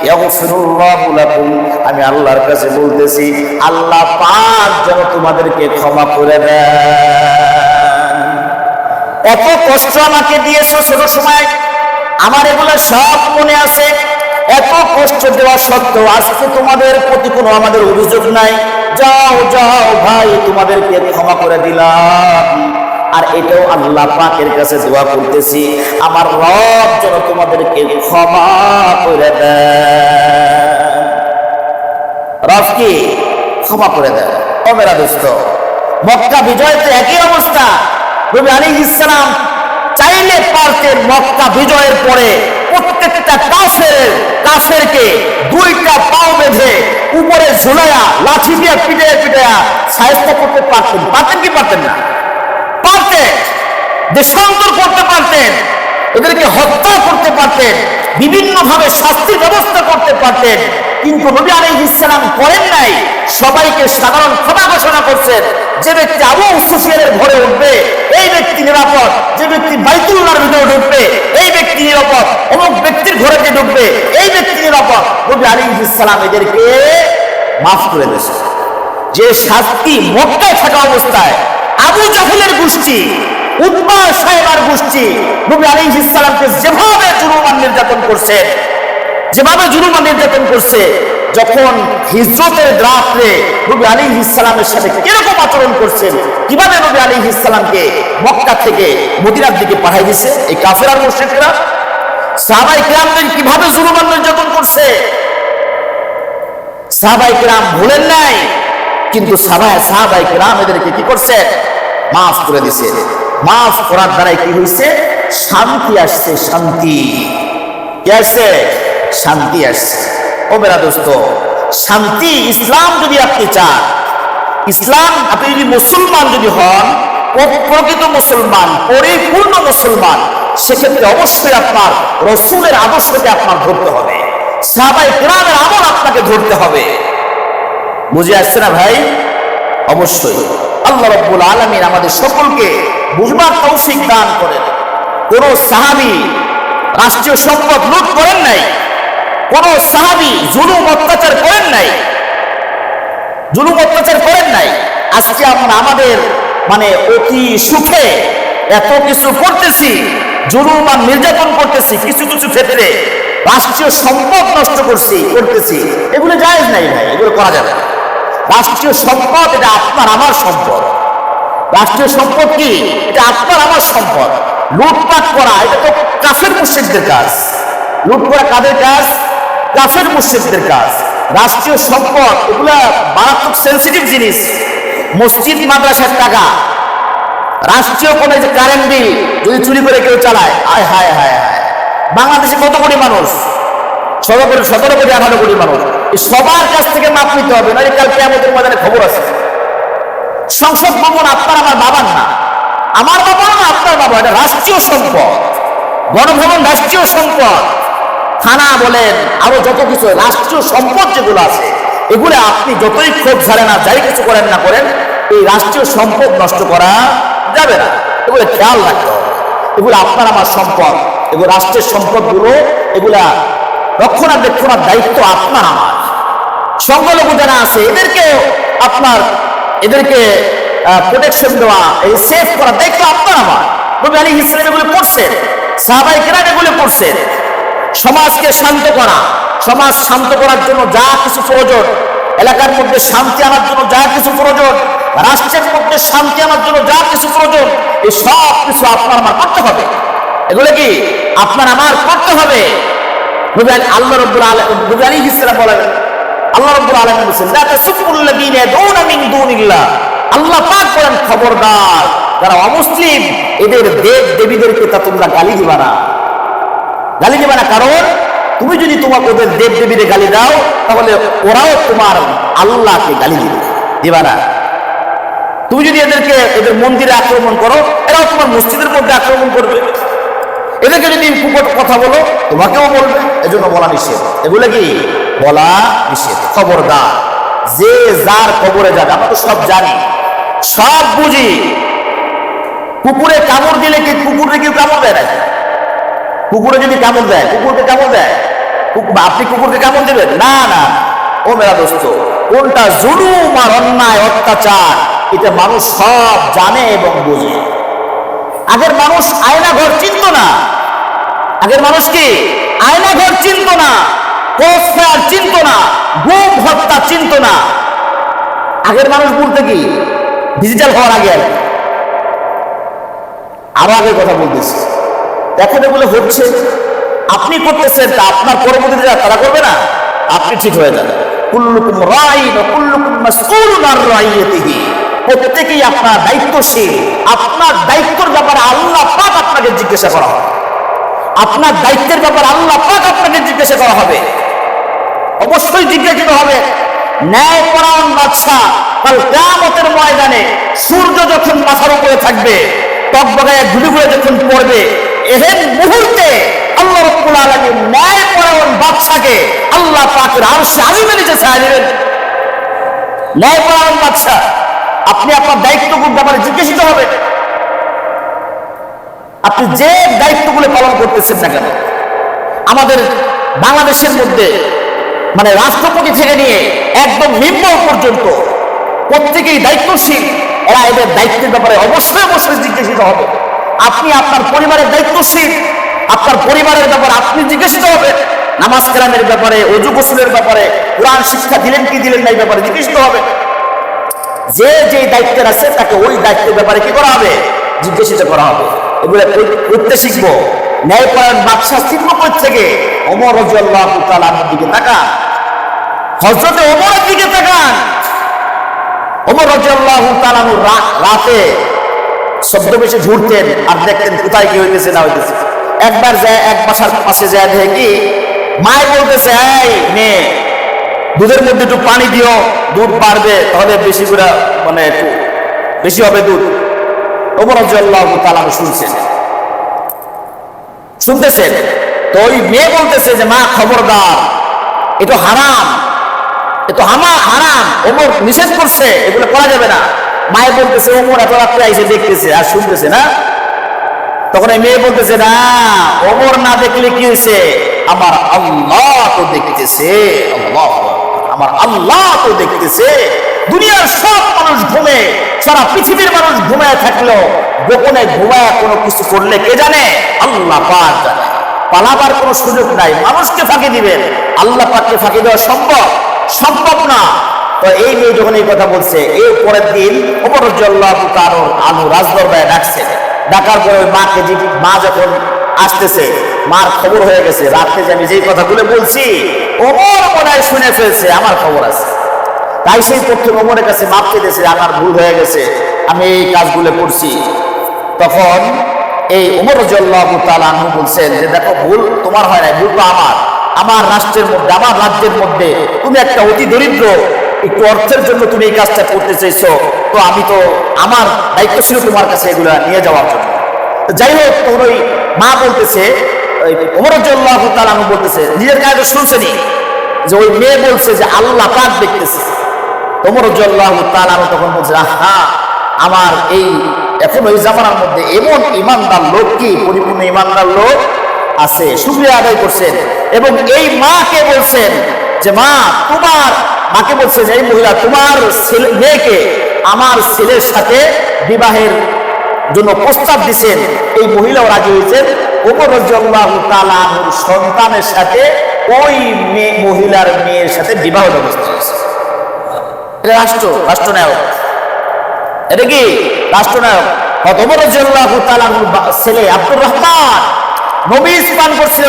ইয়াগফিরুল্লাহু লাকুম, আমি আল্লাহর কাছে বলতেছি আল্লাহ পাক যেন তোমাদেরকে ক্ষমা করে দেন। এত কষ্ট আমাকে দিয়েছো ছোট সময়, আমার এগুলো সব মনে আছে। এত কষ্ট দেওয়া সত্ত্বেও আজকে তোমাদের প্রতি কোনো আমাদের অভিযোগ নাই। যাও যাও ভাই, তোমাদেরকে ক্ষমা করে দিলাম। আর এটাও আল্লাহ পাকের কাছে দোয়া করতেছি আমার রব যেন তোমাদেরকে ক্ষমা করে দেন। রব কি ক্ষমা করে দেন। ও মেরা দোস্ত, মক্কা বিজয়তে একই অবস্থা। নবী আলাইহিস সালাম চাইলে পারতেন মক্কা বিজয়ের পরে প্রত্যেকটা কাফেরকে দুইটা পাও বেঁধে উপরে ঝুলাইয়া লাঠি দিয়ে পিটাইয়া সাহায্য করতে পারতেন কি পারতেন না? পারতেন। দেশান্তর করতে পারতেন, এদেরকে হত্যা করতে পারতেন, বিভিন্ন ভাবে শাস্তির ব্যবস্থা করতে পারতেন, কিন্তু নবী আলাইহিস সালাম করেন নাই। সবাইকে সাধারণ ক্ষমা ঘোষণা করছেন। যে ব্যক্তি আবু সুফিয়ানের ঘরে উঠবে এই ব্যক্তি নিরাপদ, যে ব্যক্তি বাইতুল্লাহর ভিতরে ঢুকবে এই ব্যক্তি নিরাপদ, অমুক ব্যক্তির ঘরে যে ঢুকবে এই ব্যক্তি নিরাপদ। নবী আলাইহিস সালাম এদেরকে মাফ করে দিয়েছেন। যে শাস্তি মক্কায় থাকা অবস্থায় আবু জাহেলের গোষ্ঠী, উতবা সাহেবার গোষ্ঠী নবী আলাইহিস সালামকে যেভাবে জুলুম নির্যাতন করছে, যখন হিজরতের রাত্রে নবী আলাইহিস সালামের সাথে কিরকম আচরণ করছেন, কিভাবে নবী আলাইহিস সালামকে মক্কা থেকে মদিনার দিকে পাঠাই দিয়েছে এই কাফের আর মুশরিকরা, সাহাবায়ে কিরামদের কিভাবে জুলুম নির্যাতন করছে, সাহাবায়ে কিরাম ভুলেন নাই। কিন্তু সাহাবায়ে কিরাম এদেরকে কি করছে? মাফ করে দিয়েছে। মাফ করার দ্বারাই কি হয়েছে? শান্তি আসছে। শান্তি কি আসছে? শান্তি আসছে। ও মেরা দোস্ত, শান্তি ইসলাম যদি আপনি চান, ইসলাম আপনি যদি মুসলমান যদি হন, প্রকৃত মুসলমান, পরিপূর্ণ মুসলমান, সেক্ষেত্রে অবশ্যই আপনার রাসূলের আদর্শকে আপনার ধরতে হবে, সাহাবায়ে কিরামের আমল আপনাকে ধরতে হবে। বুঝে আসছে না ভাই? অবশ্যই আল্লাহ রাব্বুল আলামিন আমাদের সকলকে বুঝবার তৌফিক দান করেন। কোন সাহাবী রাষ্ট্রীয় সম্পদ লুট করেন নাই, কোন সাহাবী জুলুম অত্যাচার করেন নাই। আজকে আমরা আমাদের অতি সুখে এত কিছু করতেছি, জুলুম আর নির্যাতন করতেছি, কিছু ক্ষেত্রে রাষ্ট্রীয় সম্পদ নষ্ট করতেছি। এগুলো জায়েজ নাই ভাই, এগুলো করা যাবে না। রাষ্ট্রীয় সম্পদ এটা আপনার আমার সম্পদ। রাষ্ট্রীয় সম্পদ কি? এটা আপনার আমার সম্পদ। লুটপাট করা এটা তো কাফের মুশরিকদের কাজ। লুট করা কাদের কাজ? কাফের মুশরিকদের কাজ। রাষ্ট্রীয় সম্পদ এগুলা মারাত্মক সেন্সিটিভ জিনিস। মসজিদ মাদ্রাসার টাকা, রাষ্ট্রীয় কোন যে কারেন্ট বিল যদি চুরি করে কেউ চালায়, হায় হায় হায় হায়। বাংলাদেশে কত কোটি মানুষ? 17 কোটি 18 কোটি মানুষ। সবার কাছ থেকে মাপ নিতে হবে, নইলে কাল কিয়ামতের ময়দানে খবর আছে। সংসদ ভবন আপনার আমার বাবার না, আমার বাবা না আপনার বাবা, এটা রাষ্ট্রীয় সম্পদ। গণভবন রাষ্ট্রীয় সম্পদ। থানা বলেন, আরো যত কিছু রাষ্ট্রীয় সম্পদ যেগুলো আছে, এগুলো আপনি যতই ক্ষোভ ছাড়েন না, যাই কিছু করেন না করেন, এই রাষ্ট্রীয় সম্পদ নষ্ট করা যাবে না। এগুলো খেয়াল রাখতে হবে। এগুলো আপনার আমার সম্পদ। এগুলো রাষ্ট্রের সম্পদগুলো, এগুলা রক্ষণাবেক্ষণের দায়িত্ব আপনার আমার। সংখ্যালঘু যারা আছে এদেরকে প্রোটেকশন দেওয়া, এই সেফ করা দায়িত্ব আপনার আমার। নবী আলাইহিস সালাম এগুলো করছেন, সাহাবায়ে কিরাম এগুলো করছেন। সমাজকে শান্ত করা, সমাজ শান্ত করার জন্য যা কিছু প্রয়োজন, এলাকার মধ্যে শান্তি আনার জন্য যা কিছু প্রয়োজন, রাষ্ট্রের মধ্যে শান্তি আনার জন্য যা কিছু প্রয়োজন, এই সব কিছু আপনার আমার করতে হবে। এগুলো কি আপনার আমার করতে হবে। আল্লাহ রাব্বুল আলামিন নবী আলাইহিস সালাম বলেন, আল্লাহ রাব্বুল আলামিন বলেন, লা তাসুবুল্লাযীনা ইয়াদউনা মিন দুনিল্লাহ। আল্লাহ পাক বলেন, খবরদার যারা অমুসলিম এদের দেব দেবীদেরকে তা তোমরা গালি দিবা না। গালি দিবা না, কারণ তুমি যদি ওদের দেব দেবীদের গালি দাও, তাহলে ওরাও তোমার আল্লাহকে গালি দিবা না। তুমি যদি এদের মন্দিরে আক্রমণ করো, এরাও তোমার মসজিদের মধ্যে আক্রমণ করবে। এদেরকে যদি কথা বলো, তোমাকেও বলবে। এজন্য বলা নিষেধ। এগুলো কি বলা নিষেধ। খবরদার, যে যার কবরে যাবে, আমরা তো সব জানি, সব বুঝি। কুকুরে কামড় দিলে কি কুকুরে কেউ কামড় দেয় নাকি? কুকুরে যদি কামড় দেয়, কুকুরকে কামড় দেয়, আপনি কুকুরকে কামড় দেবেন না? না। ও মেরা দোস্ত, কোনটা জুলুম আর অন্যায় অত্যাচার, এটা মানুষ সব জানে এবং বুঝে। আগের মানুষ আয়নাঘর চিনত না। আগের মানুষ কি আয়নাঘর চিনত না, কোফার চিনত না, গুম হত্যা চিনত না। আগের মানুষ বলতে কি ডিজিটাল হওয়ার আগে আরো আগের কথা বলতেছি। এখন এগুলো হচ্ছে, আপনি করতেছেন, তা আপনার পরবর্তীতে তারা করবে না, আপনি ঠিক হয়ে যাবেন। কুল্লুকুম রাইন ওয়া কুল্লুকুম মাসউলুন আন রাইয়াতিহি। প্রত্যেকেই আপনার দায়িত্বশীল। আপনার দায়িত্বের ব্যাপারে আল্লাহ পাক আপনাকে জিজ্ঞাসা করা হবে। আপনার দায়িত্বের ব্যাপারে আল্লাহ পাক আপনাকে জিজ্ঞাসা করা হবে, অবশ্যই জিজ্ঞাসিত হবে। ন্যায়পরায়ণ বাদশা কাল কিয়ামতের ময়দানে সূর্য যখন মাথার উপরে থাকবে, টকবগায় ঘুরে ঘুরে যখন পড়বে, এহেন মুহূর্তে আল্লাহ রাব্বুল আলামিন ন্যায়পরায়ণ বাদশাকে আল্লাহ পাকের আরশে আজিমের নিচে ছায়া দিবেন। ন্যায়পরায়ণ বাদশা, আপনি আপনার দায়িত্বগুলোর ব্যাপারে জিজ্ঞাসিত হবে। আপনি যে দায়িত্বগুলো পালন করতেছেন না কেন, আমাদের বাংলাদেশের মধ্যে মানে রাষ্ট্রপতি থেকে নিয়ে একদম নিম্ন পর্যন্ত প্রত্যেকেই দায়িত্বশীল। এরা এদের দায়িত্বের ব্যাপারে অবশ্যই অবশ্যই জিজ্ঞাসিত হবে। আপনি আপনার পরিবারের দায়িত্বশীল, আপনার পরিবারের ব্যাপারে আপনি জিজ্ঞাসিত হবে। নামাজ কালামের ব্যাপারে, ওযু গোসলের ব্যাপারে, কোরআন শিক্ষা দিলেন কি দিলেন না এই ব্যাপারে জিজ্ঞাসিত হবে। যে যে দায়িত্বের আছে তাকে ওই দায়িত্বের ব্যাপারে কি করা হবে, জিজ্ঞাসিত করা হবে। এগুলো করতে শিখবো। ন্যায়পরায়ণ বাদশা চিহ্ন থেকে ওমর রাদিয়াল্লাহু তাআলার দিকে তাকান, হযরতে ওমরের দিকে তাকান। ওমর রাদিয়াল্লাহু তাআলা রাতে শব্দ বেশি ঘুরতেন আর দেখতেন কোথায় কি হইতেছে না হইতেছে। একবার যায় এক বাসার পাশে যায় দেখে কি মায় বলতেছে, এই মেয়ে দুধের মধ্যে একটু পানি দিও, দুধ বাড়বে, তাহলে বেশি করে মানে একটু বেশি হবে দুধ। ওমর রাদিয়াল্লাহু তাআলা শুনতেছেন। তো ওই মেয়ে বলতেছে যে মা খবরদার, এটা হারাম, এতো হারাম, ওমর নিষেধ করছে, এগুলো করা যাবে না। মায়ে বলতেছে ওমর এত রাত্রে আইসে দেখতেছে আর শুনতেছে না। তখন এই মেয়ে বলতেছে না, ওমর না দেখলে কি হয়েছে, আমার আল্লাহ তো দেখতেছে, আল্লাহ, আমার আল্লাহ তো দেখতেছে। দুনিয়ার সব মানুষ ঘুমে, সারা পৃথিবীর মানুষ ঘুমায় থাকলেও গোপনে ঘুমায় কোনো কিছু করলে কে জানে, আল্লাহ পাক জানে। পালাবার কোনো সুযোগ নাই, মানুষকে ফাঁকি দিবেন, আল্লাহ পাককে ফাঁকি দেওয়া সম্ভব না। তো এই মেয়ে যখন এই কথা বলছে, এই পরের দিন ওমর রাদিয়াল্লাহু তাআলা আনহু রাজদরবারে ডাকছে। ডাকার পরে ওই মাকে, মা যখন আসতেছে, মার খবর হয়ে গেছে রাত্রে যে আমি যেই কথাগুলো বলছি ওমর মনে হয় শুনে ফেলছে, আমার খবর আছে। তাই সেই তথ্য ওমরের কাছে মাপ চেয়েছে, আমার ভুল হয়ে গেছে, আমি এই কাজগুলো করছি। তখন এই ওমর রাদিয়াল্লাহু তাআলা আনহু বলছেন যে দেখো, ভুল তোমার হয় না, ভুল তো আমার রাষ্ট্রের মধ্যে, আমার রাজ্যের মধ্যে তুমি একটা অতি দরিদ্র, একটু অর্থের জন্য তুমি এই কাজটা করতে চাইছো, তো আমি তো আমার দায়িত্ব ছিল তোমার কাছে এগুলো নিয়ে যাওয়ার জন্য। যাই হোক, তখন ওই মা বলতেছে, ওমর রাদিয়াল্লাহু তাআলা আনহু বলতেছে, নিজের কাছে শুনছেনি যে ওই মেয়ে বলছে যে আল্লাহ পাক দেখতেছে। ওমর রাদিয়াল্লাহু তাআলা আনহু তখন বলছে, হ্যাঁ, আমার এই এখন ওই জামানার মধ্যে এমন ইমানদার লোক, কি পরিপূর্ণ ইমানদার লোক আছে, শুকরিয়া আদায় করছেন। এবং এই মাকে বলছেন যে মা, তোমার মাকে বলছে যে এই মহিলা তোমার মেয়েকে আমার ছেলের সাথে বিবাহের জন্য প্রস্তাব দিচ্ছেন। এই মহিলাও রাজি হয়েছেন। ওমর রাদিয়াল্লাহু তাআলা আনহুর সন্তানের সাথে ওই মহিলার মেয়ের সাথে বিবাহ ব্যবস্থা হয়েছে। এটা রাষ্ট্রনায়ক, এটা কি রাষ্ট্রনায়ক। ওমর রাদিয়াল্লাহু তাআলা আনহুর ছেলে আব্দুর রহমান নবীজ পান করছিল,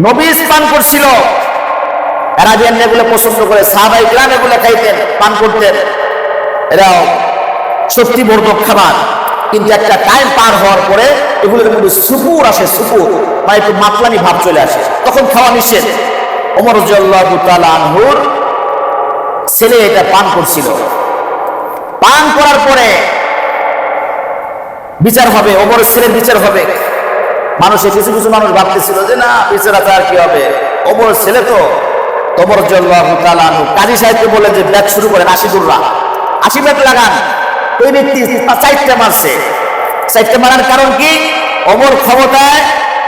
নবীজ পান করছিল। আরাবিয়ান এগুলো পছন্দ করে, সাহাবায়ে কিরাম এগুলো খাইতেন, পান করতেন, এরাও শক্তিবর্ধক খাবার। কিন্তু একটা টাইম পার হওয়ার পরে এগুলোর মধ্যে সুপুর আসে, সুপুর মানে একটু মাতলামি ভাব চলে আসে, তখন খাওয়া নিষেধ। ওমর রাদিয়াল্লাহু তাআলা আনহুর ছেলে এটা পান করছিল। পান করার পরে বিচার হবে, ওমরের ছেলের বিচার হবে। কিছু কিছু মানুষ ভাবতেছিল যে না, বিচার আছে আর কি হবে, ওমরের ছেলে তো। ওমর রাদিয়াল্লাহু তাআলা আনহু কাজী সাহেবকে বললেন যে ব্যাট শুরু করেন, 80 ব্যাট লাগান। ওই ব্যক্তি 4টা মারছে। 4টা মারার কারণ কি, ওমর ক্ষমতায়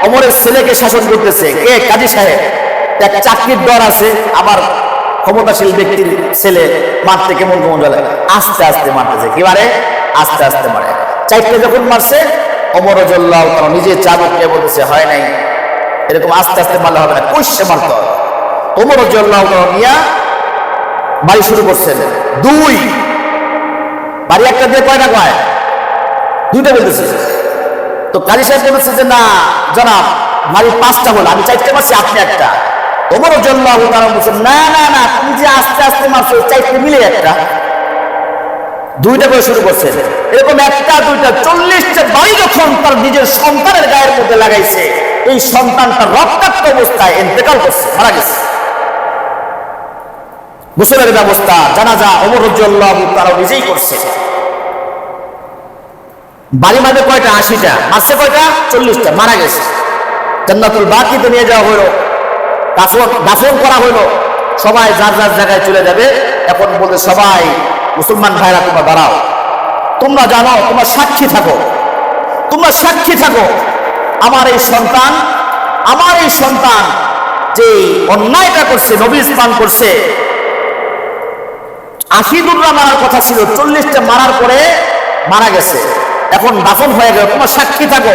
ওমরের ছেলেকে শাসন করতেছে। কে? কাজী সাহেব। এক চাকরির ডর আছে, আবার ক্ষমতাশীল ব্যক্তির ছেলে মারতে কেমন লাগে, আস্তে আস্তে মারতেছে, কি মারে, আস্তে আস্তে মারে। 4টা যখন মারছে, ওমর রাদিয়াল্লাহু তাআলা নিজে চাবুক নিয়ে বলতেছে, হয় নাই, এরকম আস্তে আস্তে মারলে হবে না, কইসে মারতে হবে। ওমর রাদিয়াল্লাহু তাআলা নিয়া বাড়ি শুরু করছেন। 2 বাড়ি একটা দিয়ে কয়টা কয়, 2টা বলতেছে। তো কাজী সাহেব বলতেছে যে না জনাব, বাড়ি 5টা হল, আমি 4টা মারছি, আপনি একটা। ওমর রাদিয়াল্লাহু তাআলা বলছেন, না না না, তুমি যে আস্তে আস্তে মারছো, 4টা মিলে একটা। 2টা করে শুরু করছে, এরকম 1টা 2টা 40টা বাড়ি যখন তার নিজের সন্তানের গায়ের মধ্যে লাগাইছে, এই সন্তানটা রক্তাক্ত অবস্থায় ইন্তেকাল করছে, মারা গেছে। গোসলের ব্যবস্থা জানাজা ওমর রাদিয়াল্লাহু তাআলা নিজেই করছে। বাড়ি মাঝে কয়টা? 80টা। মারছে কয়টা? 40টা। মারা গেছে। জান্নাতুল বাকিতে নিয়ে যাওয়া হলো, দাফন করা হলো। সবাই যার যার জায়গায় চলে যাবে। এখন বলে সবাই মুসলমান ভাইরা তোমরা দাঁড়াও, তোমরা জানো, তোমরা সাক্ষী থাকো, তোমরা সাক্ষী থাকো আমার এই সন্তান যে অন্যায়টা করছে, নবীজ পান করছে। 80 মারার কথা ছিল, 40টা মারার পরে মারা গেছে, এখন দাফন হয়ে গেল। তোমার সাক্ষী থাকো,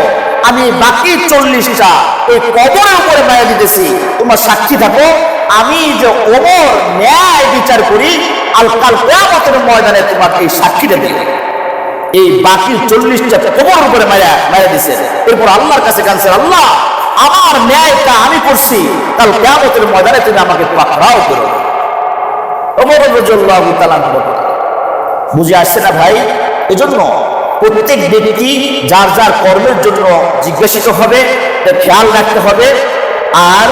আমি বাকি 40টা এই কবরের উপরে মায়া দিতেছি, তোমার সাক্ষী থাকো। আমি যে ওমর ন্যায় বিচার করি, কাল কিয়ামতের ময়দানে তোমাকে এই সাক্ষীটা দিবে। এই বাকি 40টা কবরের উপরে মায়া দিছে। এরপর আল্লাহর কাছে কাঁদছে, আল্লাহ আমার ন্যায়টা আমি করছি, কাল কিয়ামতের ময়দানে তুমি আমাকে পাকড়াও করো। ওমর রাদিয়াল্লাহু তাআলা বুঝে আসছে না ভাই? এজন্য প্রত্যেক ব্যক্তি যার যার কর্মের জন্য জিজ্ঞাসিত হবে, খেয়াল রাখতে হবে। আর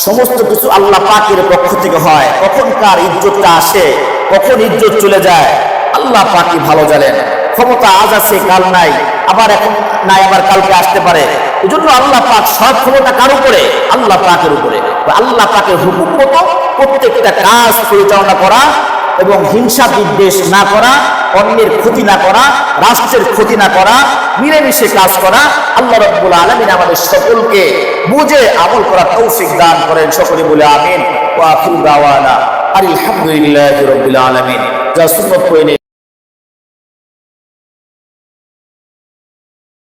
সমস্ত কিছু আল্লাহ পাকের পক্ষ থেকে হয়। কখন কার ইজ্জতটা আসে, কখন ইজ্জত চলে যায়, আল্লাহ পাকই ভালো জানেন। ক্ষমতা আজ আছে, কাল নাই, আবার এখন নাই, আবার কালকে আসতে পারে। এই জন্য আল্লাহ পাক সব ক্ষমতা কার উপরে? আল্লাহ পাকের উপরে। আল্লাহ পাকের হুকুম মতো প্রত্যেকটা কাজ পরিচালনা করা এবং হিংসা বিদ্বেষ না করা, অন্যের ক্ষতি না করা, রাষ্ট্রের ক্ষতি না করা, মিলেমিশে কাজ করা। আল্লাহ রাব্বুল আলামিন আমাদের সকলকে বুঝে আমল করার তৌফিক দান করেন। সকলে বলে আমিন। ওয়া আখিরু দাওয়ানা আলহামদুলিল্লাহি রাব্বিল আলামিন। যা সুন্নাত